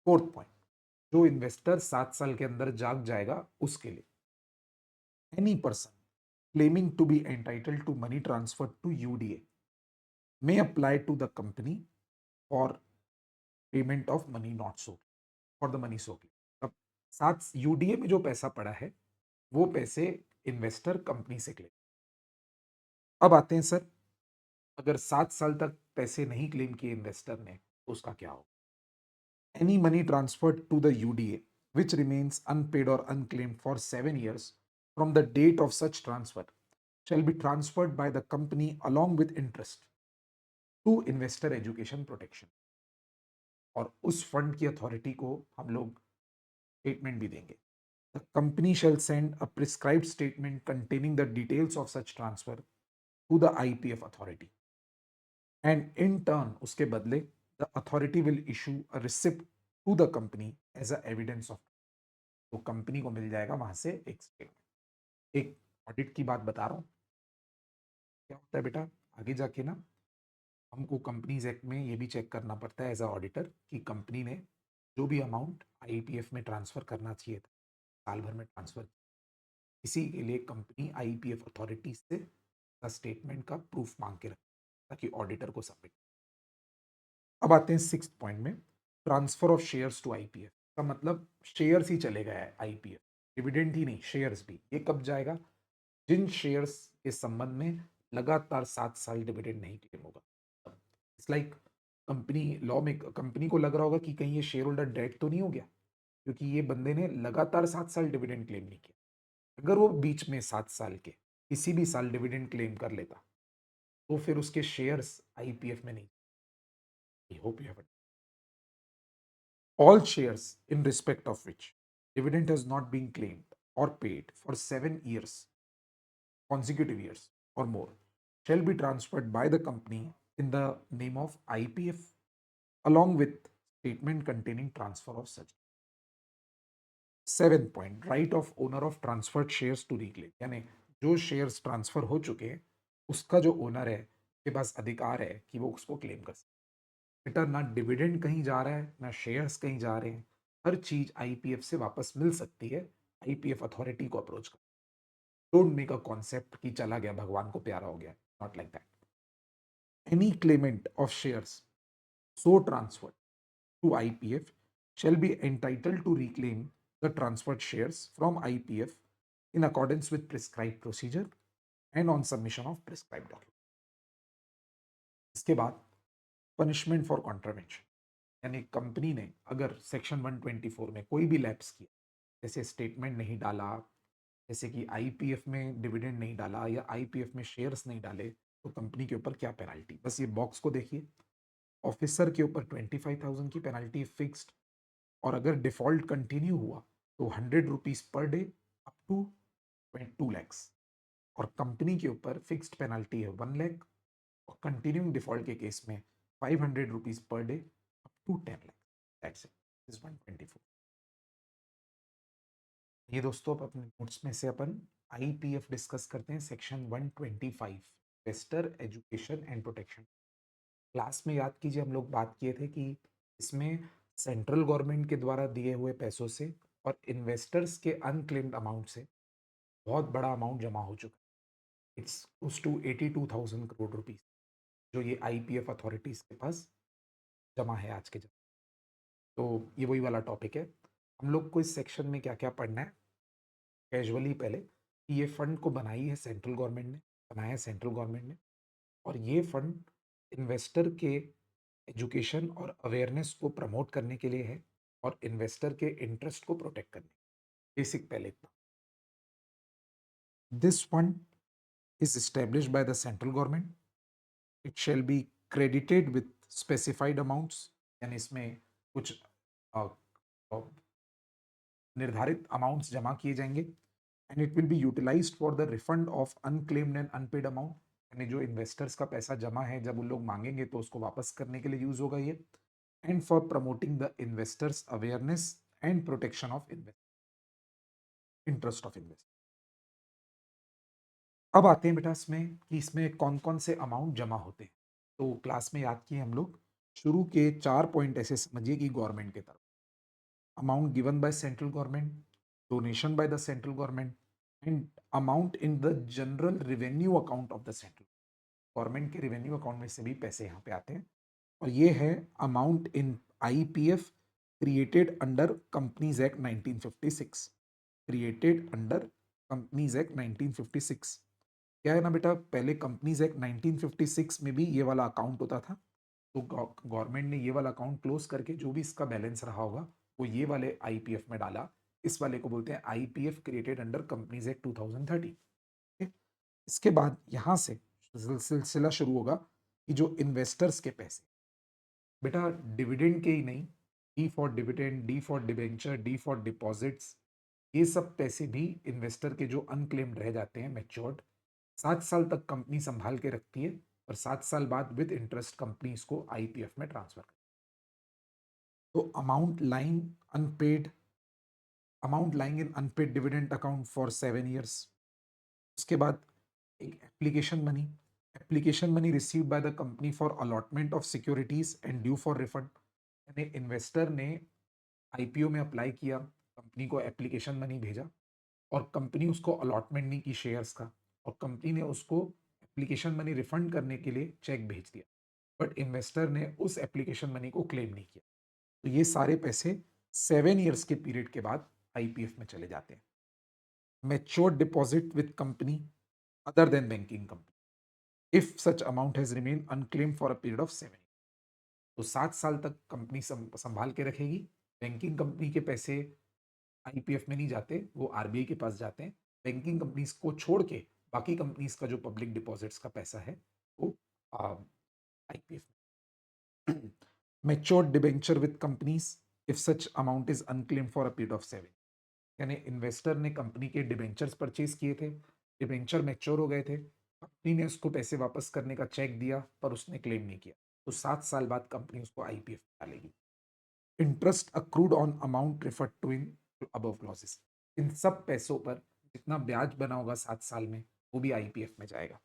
Fourth point, जो investor 7 साल के अंदर जाग जाएगा उसके लिए। Any person claiming to be entitled to money transfer to UDA may apply to the company for payment of money not so for the money so अब साथ यूडीए में जो पैसा पड़ा है वो पैसे इन्वेस्टर कंपनी से क्लेम। अब आते हैं सर, अगर 7 साल तक पैसे नहीं क्लेम किए इन्वेस्टर ने तो उसका क्या होगा? Any money transferred to the UDA which remains unpaid or unclaimed for 7 years from the date of such transfer shall be transferred by the company along with interest to investor education protection। और उस fund की authority को हम लोग statement भी देंगे। The company shall send a prescribed statement containing the details of such transfer to the IPF authority and in turn उसके बदले the authority will issue a receipt to the company as a evidence of. तो company को मिल जाएगा वहां से एक statement. एक ऑडिट की बात बता रहा हूँ, क्या होता है बेटा, आगे जाके ना हमको कंपनीज एक्ट में ये भी चेक करना पड़ता है एज अ ऑडिटर कि कंपनी ने जो भी अमाउंट आईपीएफ में ट्रांसफर करना चाहिए था साल भर में ट्रांसफर, इसी के लिए कंपनी आईपीएफ अथॉरिटी से स्टेटमेंट का प्रूफ मांग के रखे ताकि ऑडिटर को सबमिट। अब आते हैं सिक्स्थ पॉइंट में, transfer of shares to IPF का मतलब शेयर्स ही चले गया है आईपीएफ, डिविडेंड ही नहीं शेयर्स भी। ये कब जाएगा? जिन शेयर्स के संबंध में लगातार 7 साल डिविडेंड नहीं क्लेम होगा। इट्स लाइक कंपनी लॉ में कंपनी को लग रहा होगा कि कहीं ये शेयर होल्डर डेड तो नहीं हो गया, क्योंकि ये बंदे ने लगातार 7 साल डिविडेंड क्लेम नहीं किया। अगर वो बीच में 7 साल के किसी भी साल डिविडेंड क्लेम कर लेता तो फिर उसके शेयर्स आईपीएफ में नहीं। I hope you have all shares in respect of which dividend has not been claimed or paid for 7 years consecutive years or more shall be transferred by the company in the name of IPF along with statement containing transfer of such। Seven point, right of owner of transferred shares to reclaim, यानी जो shares transfer हो चुके हैं उसका जो owner है के पास अधिकार है कि वो उसको क्लेम कर सकते। बेटा ना डिविडेंड कहीं जा रहा है ना शेयर्स कहीं जा रहे हैं, हर चीज आईपीएफ से वापस मिल सकती है आईपीएफ अथॉरिटी को अप्रोच कर। डोंट मेक अ कॉन्सेप्ट कि चला गया भगवान को प्यारा हो गया, not like that. Any Clement of shares so transferred to IPF shall be entitled to reclaim the transferred shares from IPF in accordance with prescribed procedure and on submission of prescribed document। इसके बाद punishment for contravention, यानी company ने अगर section 124 में कोई भी lapse किया, जैसे स्टेटमेंट नहीं डाला, जैसे कि आईपीएफ में डिविडेंड नहीं डाला या आईपीएफ में शेयर्स नहीं डाले, तो कंपनी के ऊपर क्या पेनल्टी। बस ये बॉक्स को देखिए, ऑफिसर के ऊपर 25,000 की पेनल्टी फिक्स्ड, और अगर डिफॉल्ट कंटिन्यू हुआ तो 100 rupees per day up to 2 lakhs, और कंपनी के ऊपर फिक्स्ड पेनल्टी है 1 लाख, और कंटिन्यूइंग डिफॉल्ट के केस में 500 rupees per day up to 10 lakh. That's it is 124। ये दोस्तों अब अपने नोट्स में से अपन आईपीएफ डिस्कस करते हैं, section 125 investor education and protection. Class में याद कीजिए हम लोग बात किए थे कि इसमें सेंट्रल गवर्नमेंट के द्वारा दिए हुए पैसों से और इन्वेस्टर्स के अनक्लेम्ड अमाउंट से बहुत बड़ा अमाउंट जमा हो चुका है। It's close to 82,000 crore rupees जो ये आईपीएफ अथॉरिटीज के पास जमा है आज के जमा। तो ये वही वाला टॉपिक है। हम लोग को इस सेक्शन में क्या क्या पढ़ना है कैजुअली पहले, कि ये फंड को बनाई है सेंट्रल गवर्नमेंट ने, बनाया है सेंट्रल गवर्नमेंट ने, और ये फंड इन्वेस्टर के एजुकेशन और अवेयरनेस को प्रमोट करने के लिए है और इन्वेस्टर के इंटरेस्ट को प्रोटेक्ट करने। बेसिक पहले इतना। This fund is established by the central government, it shall be credited with specified amounts, यानी इसमें कुछ अ, अ, निर्धारित अमाउंट्स जमा किए जाएंगे, and it will be utilised for the refund of unclaimed and unpaid amount, यानी जो इन्वेस्टर्स का पैसा जमा है जब उन लोग मांगेंगे तो उसको वापस करने के लिए यूज होगा ये, and for promoting the investors awareness and protection of interest of investor. अब आते हैं बेटा इसमें कि इसमें कौन कौन से अमाउंट जमा होते हैं। तो क्लास में याद किए हम लोग, शुरू के 4 पॉइंट ऐसे समझिए कि गवर्नमेंट की तरफ, amount given by central government, donation by the central government, and amount in the general revenue account of the central government के रेवेन्यू अकाउंट में से भी पैसे यहाँ पे आते हैं। और ये है amount in IPF created under companies act 1956, created under companies act 1956। क्या है ना बेटा, पहले कंपनीज एक्ट 1956 में भी ये वाला अकाउंट होता था, तो गवर्नमेंट ने ये वाला अकाउंट क्लोज करके जो भी इसका बैलेंस रहा होगा वो ये वाले आईपीएफ में डाला। इस वाले को बोलते हैं IPF created under companies act 2013। इसके बाद यहां से सिलसिला शुरू होगा कि जो इन्वेस्टर्स के पैसे, बेटा डिविडेंड के ही नहीं, D for dividend, D for debenture, D for deposits, ये सब पैसे भी इन्वेस्टर के जो अनक्लेम्ड रह जाते हैं मैच्योर्ड, 7 साल तक कंपनी संभाल के रखती है और 7 साल बाद विद इंटरेस्ट कंपनी इसको आईपीएफ में ट्रांसफर करती है। तो amount lying in unpaid dividend account for 7 years। उसके बाद एक application money received by the company for allotment of securities and due for refund. यानी इन्वेस्टर ने आईपीओ में अप्लाई किया, कंपनी को एप्लीकेशन मनी भेजा और कंपनी उसको अलॉटमेंट नहीं की शेयर्स का, और कंपनी ने उसको एप्लीकेशन मनी रिफंड करने के लिए चेक भेज दिया, बट इन्वेस्टर ने उस एप्लीकेशन मनी को क्लेम नहीं किया। तो ये सारे पैसे 7 years के पीरियड के बाद आईपीएफ में चले जाते हैं। Matured deposit with company other than banking company if such amount has remain unclaimed for a period of 7 years। तो 7 साल तक कंपनी संभाल के रखेगी। बैंकिंग कंपनी के पैसे आईपीएफ में नहीं जाते, वो आरबीआई के पास जाते हैं। बैंकिंग कंपनीज को छोड़ के बाकी कंपनीज का जो पब्लिक डिपॉजिट्स का पैसा है वो आईपीएफ में। Matured debenture with companies if such amount is unclaimed for a period of 7। यानी इन्वेस्टर ने कंपनी के डिबेंचर्स परचेज किए थे, डिबेंचर मैच्योर हो गए थे, कंपनी ने उसको पैसे वापस करने का चेक दिया पर उसने क्लेम नहीं किया, तो 7 साल बाद कंपनी उसको आईपीएफ में डालेगी। Interest accrued on amount referred to in above clauses, इन सब पैसों पर जितना ब्याज बना होगा 7 साल में वो भी आईपीएफ में जाएगा।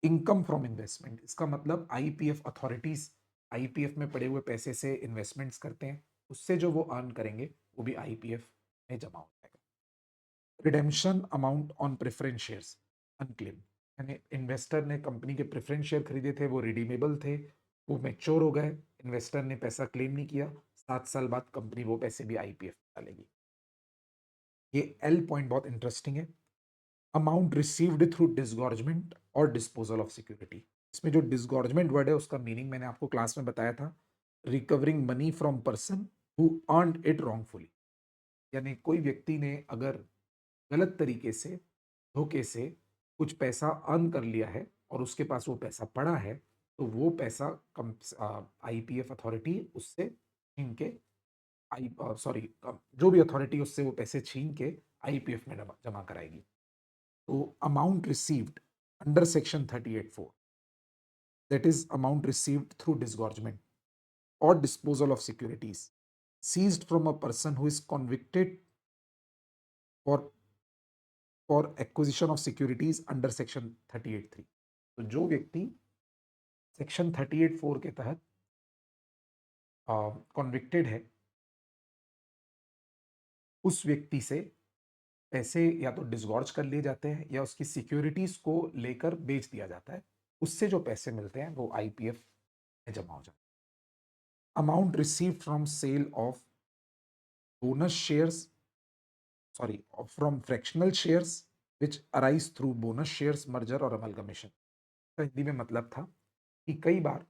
इनकम फ्रॉम इन्वेस्टमेंट, इसका मतलब आईपीएफ अथॉरिटीज आईपीएफ में पड़े हुए पैसे से इन्वेस्टमेंट्स करते हैं, उससे जो वो अर्न करेंगे वो भी आईपीएफ में जमा हो जाएगा। Redemption amount on preference shares unclaim, यानी इन्वेस्टर ने कंपनी के प्रेफरेंस शेयर खरीदे थे, वो रिडीमेबल थे, वो मैच्योर हो गए, इन्वेस्टर ने पैसा क्लेम नहीं किया, 7 साल बाद कंपनी वो पैसे भी आईपीएफ में डालेगी। ये एल पॉइंट बहुत इंटरेस्टिंग है। Amount received through disgorgement or disposal of security. इसमें जो डिसगॉर्जमेंट वर्ड है उसका मीनिंग मैंने आपको क्लास में बताया था, recovering money from person who earned it wrongfully. यानी कोई व्यक्ति ने अगर गलत तरीके से, धोखे से कुछ पैसा अर्न कर लिया है और उसके पास वो पैसा पड़ा है, तो वो पैसा आईपीएफ अथॉरिटी उससे छीन के जो भी अथॉरिटी उससे वो पैसे छीन के आईपीएफ में जमा कराएगी। तो amount received under section 38(4), that is amount received through disgorgement or disposal of securities seized from a person who is convicted for acquisition of securities under section 38(3). तो जो व्यक्ति सेक्शन 38(4) के तहत कॉन्विक्टेड है, उस व्यक्ति से पैसे या तो डिसगॉर्ज कर लिए जाते हैं या उसकी सिक्योरिटीज को लेकर बेच दिया जाता है, उससे जो पैसे मिलते हैं वो आईपीएफ में जमा हो जाते हैं। Amount received from sale of bonus shares, sorry from fractional shares which arise through bonus shares merger और अमलगमेशन। तो हिंदी में मतलब था कि कई बार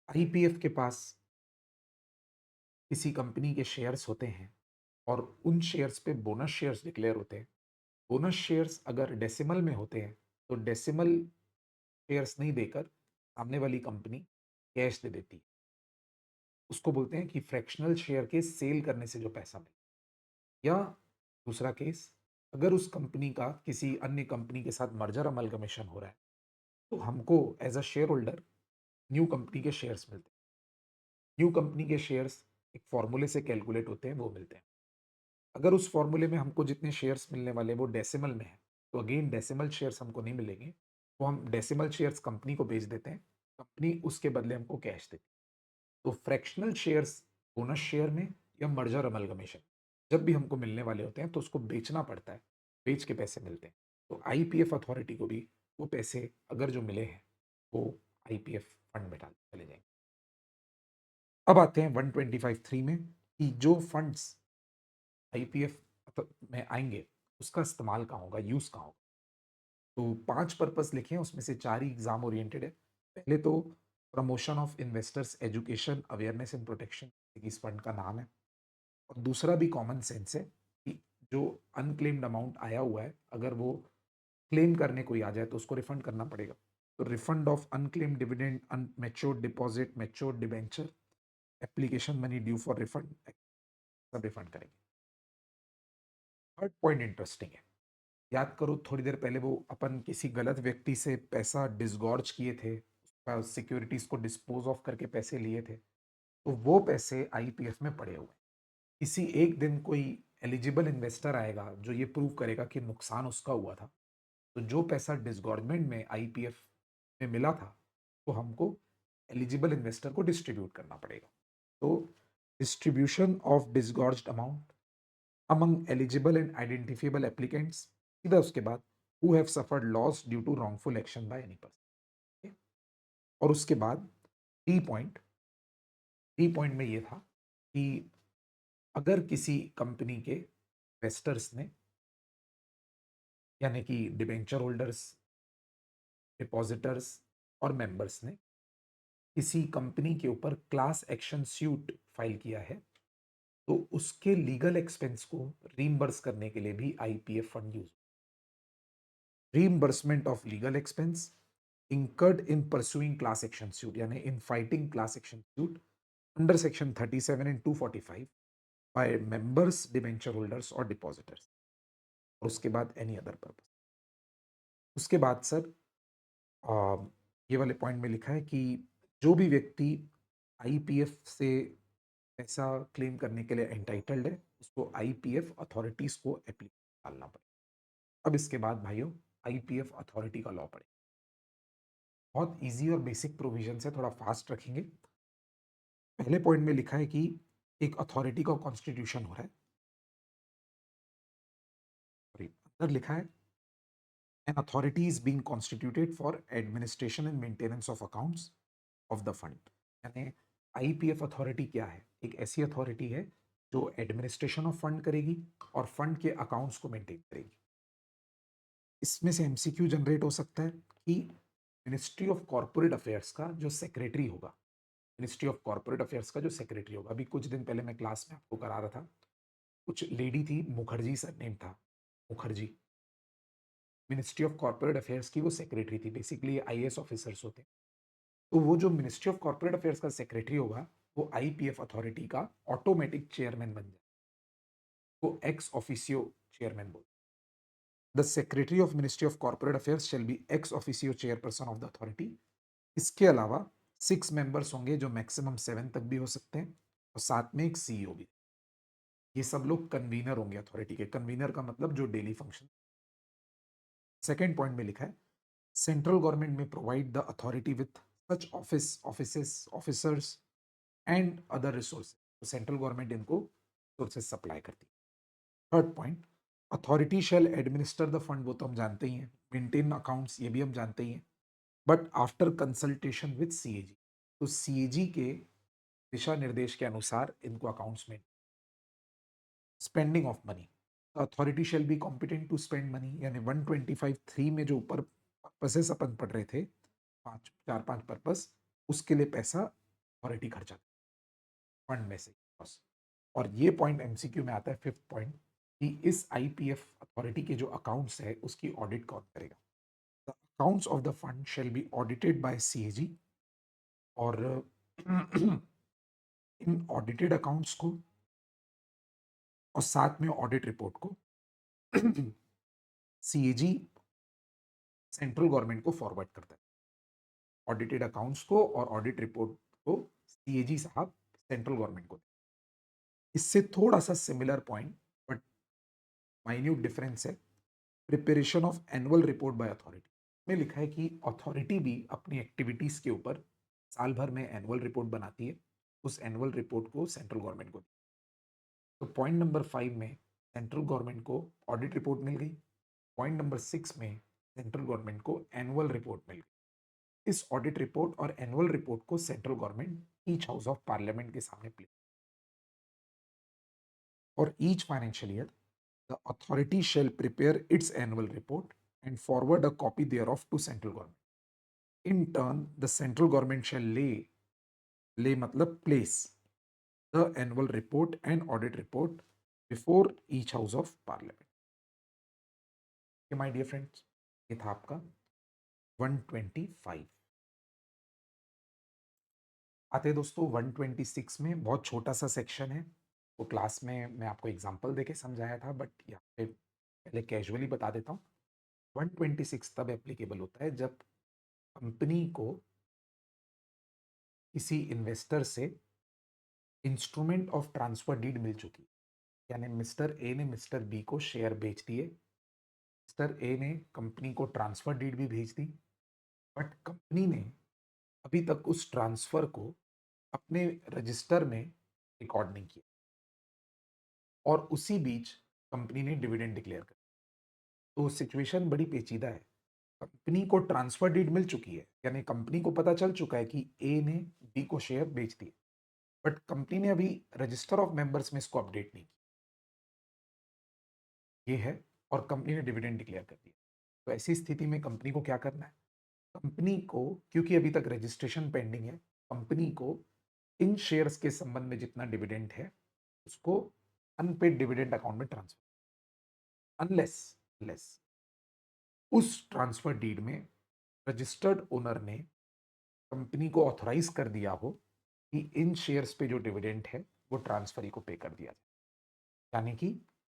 आईपीएफ के पास किसी कंपनी के शेयर्स होते हैं और उन शेयर्स पे बोनस शेयर्स डिक्लेयर होते हैं। बोनस शेयर्स अगर डेसिमल में होते हैं तो डेसिमल शेयर्स नहीं देकर सामने वाली कंपनी कैश दे देती है, उसको बोलते हैं कि फ्रैक्शनल शेयर के सेल करने से जो पैसा मिले। या दूसरा केस, अगर उस कंपनी का किसी अन्य कंपनी के साथ मर्जर अमलगमेशन हो रहा है तो हमको as a share holder new company के शेयर्स मिलते हैं। न्यू कंपनी के शेयर्स एक फॉर्मूले से कैलकुलेट होते हैं, वो मिलते हैं। अगर उस फॉर्मूले में हमको जितने शेयर्स मिलने वाले वो डेसिमल में है तो अगेन डेसिमल शेयर्स हमको नहीं मिलेंगे, तो हम डेसिमल शेयर्स कंपनी को बेच देते हैं, कंपनी उसके बदले हमको कैश देती है। तो फ्रैक्शनल शेयर्स बोनस शेयर में या मर्जर अमलगमेशन जब भी हमको मिलने वाले होते हैं तो उसको बेचना पड़ता है, बेच के पैसे मिलते हैं। तो आईपीएफ अथॉरिटी को भी वो पैसे अगर जो मिले हैं वो आईपीएफ फंड में डाल चले जाएंगे। अब आते हैं 125(3) में कि जो फंड्स आईपीएफ में आएंगे उसका इस्तेमाल कहाँ होगा, यूज कहाँ होगा। तो 5 पर्पस लिखे हैं, उसमें से 4 ही एग्जाम ओरिएंटेड है। पहले तो promotion of investors education awareness and protection, इस फंड का नाम है। और दूसरा भी कॉमन सेंस है कि जो अनक्लेम्ड अमाउंट आया हुआ है अगर वो क्लेम करने कोई आ जाए तो उसको रिफंड करना पड़ेगा। तो refund of unclaimed dividend, unmatured deposit, matured debenture, application money due for refund, सब रिफंड करेंगे। थर्ड पॉइंट इंटरेस्टिंग है। याद करो थोड़ी देर पहले वो अपन किसी गलत व्यक्ति से पैसा डिसगॉर्ज किए थे, सिक्योरिटीज को डिस्पोज ऑफ करके पैसे लिए थे, तो वो पैसे आईपीएफ में पड़े हुए हैं। किसी एक दिन कोई एलिजिबल इन्वेस्टर आएगा जो ये प्रूव करेगा कि नुकसान उसका हुआ था, तो जो पैसा डिसगॉर्जमेंट में आईपीएफ में मिला था तो हमको एलिजिबल इन्वेस्टर को डिस्ट्रीब्यूट करना पड़ेगा। तो distribution of disgorged amount among eligible and identifiable applicants, सीधा उसके बाद who have suffered loss due to wrongful action by any person. और उसके बाद डी पॉइंट, डी पॉइंट में ये था कि अगर किसी कंपनी के इन्वेस्टर्स ने यानी कि डिबेंचर होल्डर्स, डिपॉजिटर्स और मेंबर्स ने किसी कंपनी के ऊपर क्लास एक्शन सूट फाइल किया है तो उसके लीगल एक्सपेंस को रीइंबर्स करने के लिए भी IPF fund use. Reimbursement of legal expense incurred in pursuing class action suit यानी in fighting class action suit under section 37 and 245 by members, debenture holders और depositors। और उसके बाद any other purpose। उसके बाद सर ये वाले पॉइंट में लिखा है कि जो भी व्यक्ति आईपीएफ से पैसा क्लेम करने के लिए एंटाइटल्ड है उसको आईपीएफ अथॉरिटीज को एप्लीकेशन डालना पड़ेगा। अब इसके बाद भाइयों आईपीएफ अथॉरिटी का लॉ पड़ेगा। बहुत इजी और बेसिक प्रोविजन है, थोड़ा फास्ट रखेंगे। पहले पॉइंट में लिखा है कि एक अथॉरिटी का कॉन्स्टिट्यूशन हो रहा है, अंदर लिखा है an authority is being constituted for administration and maintenance of accounts of the fund। यानी आईपीएफ अथॉरिटी क्या है, एक ऐसी अथॉरिटी है जो एडमिनिस्ट्रेशन ऑफ फंड करेगी और फंड के अकाउंट्स को मेंटेन करेगी। इसमें से एमसीक्यू जनरेट हो सकता है कि मिनिस्ट्री ऑफ कॉर्पोरेट अफेयर्स का जो सेक्रेटरी होगा, मिनिस्ट्री ऑफ कॉर्पोरेट अफेयर्स का जो सेक्रेटरी होगा, अभी कुछ दिन पहले मैं क्लास में आपको करा रहा था, कुछ लेडी थी, मुखर्जी सर नेम था, Mukherjee, ministry of corporate affairs की वो सेक्रेटरी थी। बेसिकली आईएएस ऑफिसर्स होते हैं। तो वो जो मिनिस्ट्री ऑफ कॉर्पोरेट अफेयर्स का सेक्रेटरी होगा वो आईपीएफ अथॉरिटी का ऑटोमेटिक चेयरमैन बन जाए, वो एक्स ऑफिसियो चेयरमैन बोल। The secretary of ministry of corporate affairs shall be ex officio chairperson of the authority. इसके अलावा 6 मेंबर्स होंगे जो मैक्सिमम 7 तक भी हो सकते हैं और साथ में एक सीईओ भी। ये सब लोग कन्वीनर होंगे अथॉरिटी के। कन्वीनर का मतलब जो डेली फंक्शन। सेकेंड पॉइंट में लिखा है central government may provide the authority with such officers and other resources. तो सेंट्रल गवर्नमेंट इनको रिसोर्सेज सप्लाई करती है। Third point authority shall administer the fund, वो तो हम जानते ही हैं। मेंटेन अकाउंट्स, ये भी हम जानते ही हैं। But after consultation with CAG, तो सीएजी के दिशा निर्देश के अनुसार इनको अकाउंट्स में। Spending of money, authority shall be competent to spend money, यानी 125(3) में जो ऊपर पर्पसेस अपन पढ़ रहे थे, 4-5 पर्पस, उसके लिए पैसा अथॉरिटी खर्चा फंड में से। बस। और ये पॉइंट एमसीक्यू में आता है, फिफ्थ पॉइंट, कि इस आईपीएफ अथॉरिटी के जो अकाउंट्स है उसकी ऑडिट कौन करेगा। The accounts of the fund shall be audited by CAG. और इन ऑडिटेड अकाउंट्स को और साथ में ऑडिट रिपोर्ट को सीएजी सेंट्रल गवर्नमेंट को फॉरवर्ड करता है। ऑडिटेड अकाउंट्स को और ऑडिट रिपोर्ट को सीएजी साहब सेंट्रल गवर्नमेंट को। इससे थोड़ा सा similar point but minute difference है, preparation of annual report by authority में लिखा है कि अथॉरिटी भी अपनी एक्टिविटीज के ऊपर साल भर में एनुअल रिपोर्ट बनाती है। उस एनुअल रिपोर्ट को सेंट्रल गवर्नमेंट को। तो पॉइंट नंबर 5 में सेंट्रल गवर्नमेंट को ऑडिट रिपोर्ट मिल गई। पॉइंट नंबर 6 में सेंट्रल गवर्नमेंट को एनुअल रिपोर्ट मिल गई। इस ऑडिट रिपोर्ट और एनुअल रिपोर्ट को central government each house of parliament के सामने play. For each financial year the authority shall prepare its annual report and forward a copy thereof to central government. In turn, the central government shall lay मतलब place the annual report and audit report before each house of parliament. Okay, my dear friends, ये था आपका 125। आते हैं दोस्तों 126 में। बहुत छोटा सा सेक्शन है, वो क्लास में मैं आपको एग्जांपल देके समझाया था, बट यहाँ पे पहले कैजुअली बता देता हूँ। 126 तब एप्लीकेबल होता है जब कंपनी को किसी इन्वेस्टर से इंस्ट्रूमेंट ऑफ ट्रांसफर डीड मिल चुकी, यानी मिस्टर ए ने मिस्टर बी को शेयर बेच दिए, मिस्टर ए ने कंपनी को ट्रांसफर डीड भी भेज दी, बट कंपनी ने अभी तक उस ट्रांसफर को अपने रजिस्टर में रिकॉर्ड नहीं किया, और उसी बीच कंपनी ने डिविडेंड डिक्लेयर कर। तो सिचुएशन बड़ी पेचीदा है। कंपनी को ट्रांसफर डीड मिल चुकी है, यानी कंपनी को पता चल चुका है कि ए ने बी को शेयर बेच दिए, बट कंपनी ने अभी रजिस्टर ऑफ मेंबर्स में इसको अपडेट नहीं किया, ये है, और कंपनी ने डिविडेंड डिक्लेयर कर दिया। तो ऐसी स्थिति में कंपनी को क्या करना है? कंपनी को, क्योंकि अभी तक रजिस्ट्रेशन पेंडिंग है, कंपनी को इन शेयर्स के संबंध में जितना डिविडेंड है उसको अनपेड डिविडेंड अकाउंट में ट्रांसफर, अनलेस उस ट्रांसफर डीड में रजिस्टर्ड ओनर ने कंपनी को ऑथराइज कर दिया हो कि इन शेयर्स पे जो डिविडेंड है वो ट्रांसफरी को पे कर दिया जाए। यानी कि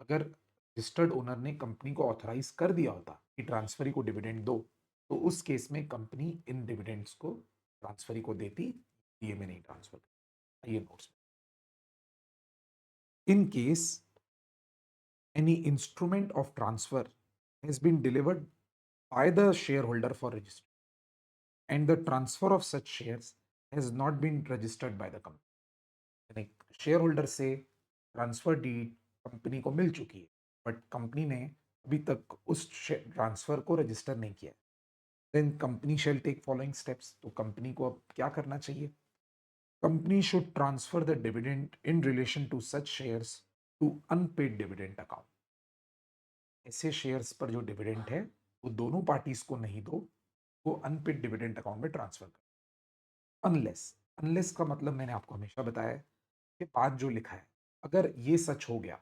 अगर रजिस्टर्ड ओनर ने कंपनी को ऑथराइज कर दिया होता कि ट्रांसफरी को डिविडेंड दो, तो उस केस में कंपनी इन डिविडेंड्स को ट्रांसफरी को देती, ये में नहीं ट्रांसफर करती। ये नोट्स में, in case any instrument of transfer has been delivered by the shareholder for registration and the transfer of such shares has not been registered by the company, यानी शेयर होल्डर से transfer deed company को मिल चुकी है, but company ने अभी तक उस transfer को रजिस्टर नहीं किया, then company shall take following steps. तो कंपनी को अब क्या करना चाहिए? Company should transfer the dividend in relation to such shares to unpaid dividend account. ऐसे शेयर्स पर जो डिविडेंड है वो दोनों पार्टीज को नहीं दो, वो अनपेड डिविडेंड अकाउंट में ट्रांसफर कर। अनलेस का मतलब मैंने आपको हमेशा बताया है कि बाद जो लिखा है, अगर ये सच हो गया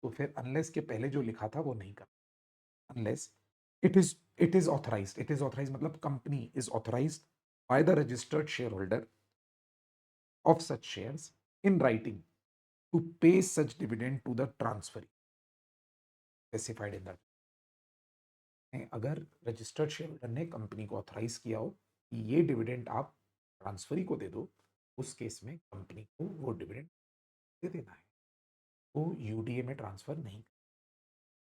तो फिर अनलेस के पहले जो लिखा था वो नहीं करना। अनलेस इट इज ऑथराइज्ड मतलब company is authorised by the registered share holder of such shares in writing to pay such dividend to the transferee specified in that. अगर रजिस्टर्ड शेयर होल्डर ने कंपनी को authorise किया हो कि ये dividend आप transferee को दे दो, उस केस में कंपनी को वो डिविडेंड दे देना है, वो यूडीए में ट्रांसफर नहीं।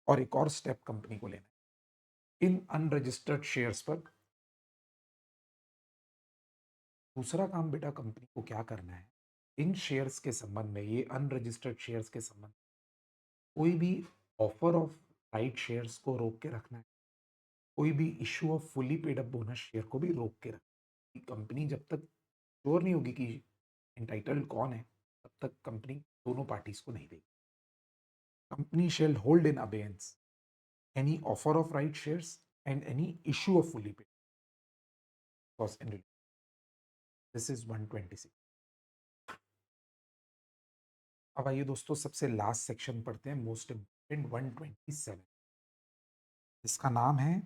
और एक और स्टेप कंपनी को लेना है इन अनरजिस्टर्ड शेयर्स पर। दूसरा काम बेटा कंपनी को क्या करना है, इन शेयर्स के संबंध में, ये अनरजिस्टर्ड शेयर्स के संबंध में कोई भी ऑफर ऑफ राइट शेयर्स को रोक के रखना है, कोई भी issue of fully paid up bonus share को भी रोक के रखना है। कंपनी जब तक श्योर नहीं होगी कि एंटाइटल्ड कौन है, तब तक कंपनी दोनों पार्टीज को नहीं देगी। Company shell hold in abeyance any offer of right shares and any issue of fully paid cost in. This is 126। अब आइए दोस्तों सबसे लास्ट सेक्शन पढ़ते हैं, मोस्ट इम्पोर्टेंट 127। इसका नाम है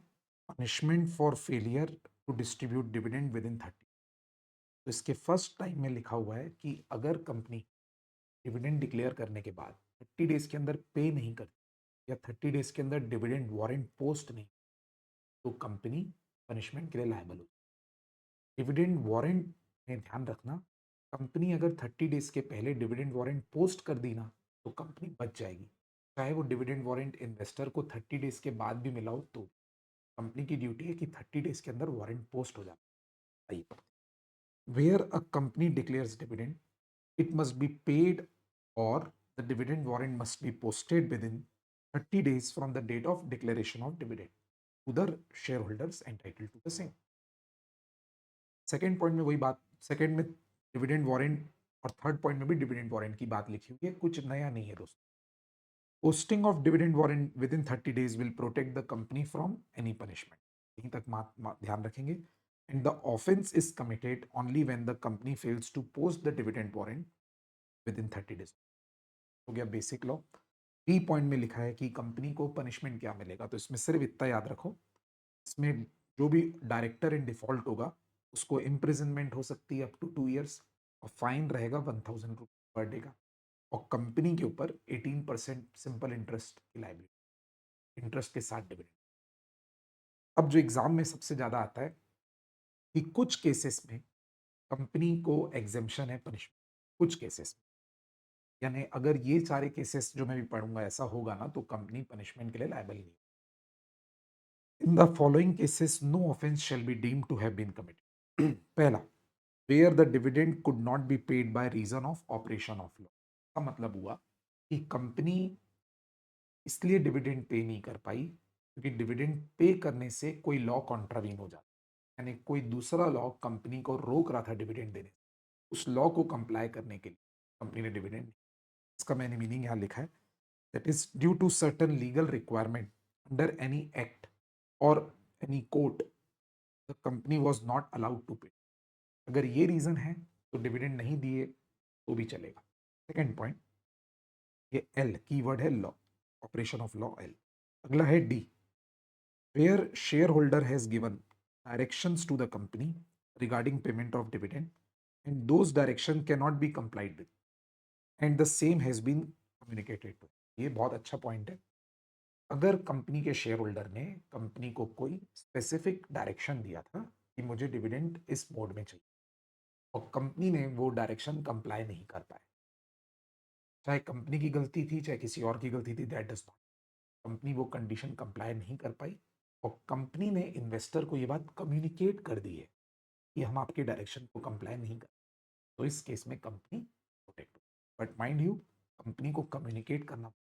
punishment for failure to distribute dividend within 30। तो इसके फर्स्ट टाइम में लिखा हुआ है कि अगर कंपनी डिविडेंड डिक्लेयर करने के बाद 30 डेज के अंदर पे नहीं करती या 30 डेज के अंदर डिविडेंड वारंट पोस्ट नहीं, तो कंपनी पनिशमेंट के लिए लायबल होगी। डिविडेंड वारंट में ध्यान रखना, कंपनी अगर 30 डेज के पहले डिविडेंड वारंट पोस्ट कर दी ना, तो कंपनी बच जाएगी, चाहे वो डिविडेंड वारंट इन्वेस्टर को 30 डेज के बाद भी मिला हो। तो कंपनी की ड्यूटी है कि 30 डेज के अंदर वारंट पोस्ट हो जाए। आइए, where a company declares dividend it must be paid or the dividend warrant must be posted within 30 days from the date of declaration of dividend to the shareholders entitled to the same. Second point में वही बात, second में dividend warrant और third point में भी dividend warrant की बात लिखी हुई है, कुछ नया नहीं है दोस्तों. Posting of dividend warrant within 30 days will protect the company from any punishment. यहीं तक ध्यान रखेंगे. And the offence is committed only when the company fails to post the dividend warrant within 30 days. हो गया basic law. B point में लिखा है कि कंपनी को पनिशमेंट क्या मिलेगा, तो इसमें सिर्फ इतना याद रखो, इसमें जो भी डायरेक्टर इन डिफॉल्ट होगा उसको इम्प्रिजनमेंट हो सकती है अप टू 2 years और फाइन रहेगा 1000 रुपये पर डे का, और कंपनी के ऊपर 18% सिंपल इंटरेस्ट की लाइबिलिटी, इंटरेस्ट के साथ डिविडेंड. अब जो एग्जाम में सबसे ज्यादा आता है कि कुछ केसेस में कंपनी को एग्जेम्पशन है पनिशमेंट, कुछ केसेस में, यानी अगर ये सारे केसेस जो मैं भी पढ़ूंगा ऐसा होगा ना तो कंपनी पनिशमेंट के लिए लायबल नहीं. In the following cases no offence shall be deemed to have been committed. पहला, where the dividend could not be paid by reason of operation of law. का मतलब हुआ कि कंपनी इसलिए डिविडेंड पे नहीं कर पाई क्योंकि डिविडेंड पे करने से कोई लॉ कॉन्ट्रावीन हो जाता, यानी कोई दूसरा लॉ कंपनी को रोक रहा था डिविडेंड देने से, उस लॉ को कंप्लाई करने के लिए कंपनी ने डिविडेंड. इसका मैंने मीनिंग यहाँ लिखा है, that is due to certain legal requirement under any act और any court the company was not allowed to pay. अगर ये रीजन है तो डिविडेंड नहीं दिए तो भी चलेगा. सेकेंड पॉइंट, ये एल कीवर्ड है law, operation of law L. अगला है D, where shareholder has given directions to the company regarding payment of dividend and those direction can not be complied with and the same has been communicated to. ये बहुत अच्छा point है. अगर company के share holder ने company को कोई specific direction दिया था कि मुझे डिविडेंड इस मोड में चाहिए और कंपनी ने वो डायरेक्शन कंप्लाई नहीं कर पाए, चाहे कंपनी की गलती थी चाहे किसी और की गलती थी, दैट इज नॉट, कंपनी वो कंडीशन कंप्लाई नहीं कर पाई और कंपनी ने इन्वेस्टर को ये बात कम्युनिकेट कर दी है कि हम आपके डायरेक्शन को कंप्लाई नहीं कर, तो इस केस में company protect. But mind you, company को कम्युनिकेट करना,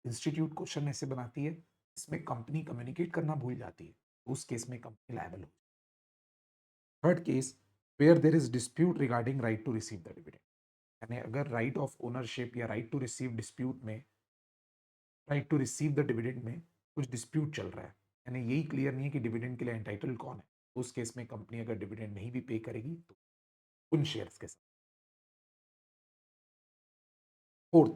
इंस्टीट्यूट क्वेश्चन ऐसे बनाती है, इसमें कंपनी कम्युनिकेट करना भूल जाती है, उस केस में कंपनी लायबल हो. Third case, where there is dispute regarding right to receive the dividend, यानी अगर राइट ऑफ ओनरशिप या राइट टू रिसीव डिस्प्यूट में, right to receive the dividend में कुछ डिस्प्यूट चल रहा है, यानी यही क्लियर नहीं है कि डिविडेंड के लिए एंटाइटल कौन है, तो उस केस में कंपनी अगर डिविडेंड नहीं भी पे करेगी तो उन शेयर्स के साथ. Fourth,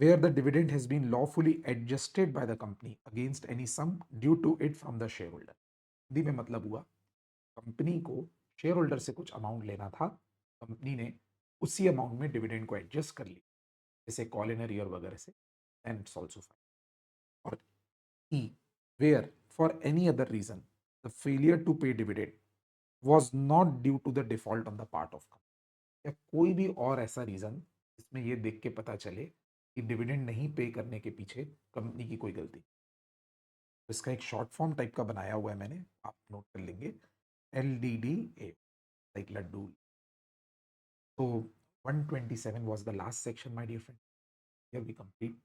where the dividend has been lawfully adjusted by the company against any sum due to it from the shareholder. Hindi में मतलब हुआ कंपनी को शेयर होल्डर से कुछ अमाउंट लेना था, कंपनी ने उसी अमाउंट में डिविडेंड को एडजस्ट कर लिया, जैसे कॉल इन ईयर वगैरह से, एंड इट्स आल्सो फाइन. और E, where for any other reason the failure to pay dividend was not due to the default on the part of company, या कोई भी और ऐसा रीजन जिसमें ये देख के पता चले कि डिविडेंड नहीं पे करने के पीछे कंपनी की कोई गलती. तो इसका एक शॉर्ट फॉर्म टाइप का बनाया हुआ है मैंने, आप नोट कर लेंगे, LDDA, लाइक लड्डू. तो 127 was the last section, my dear friend. Here we complete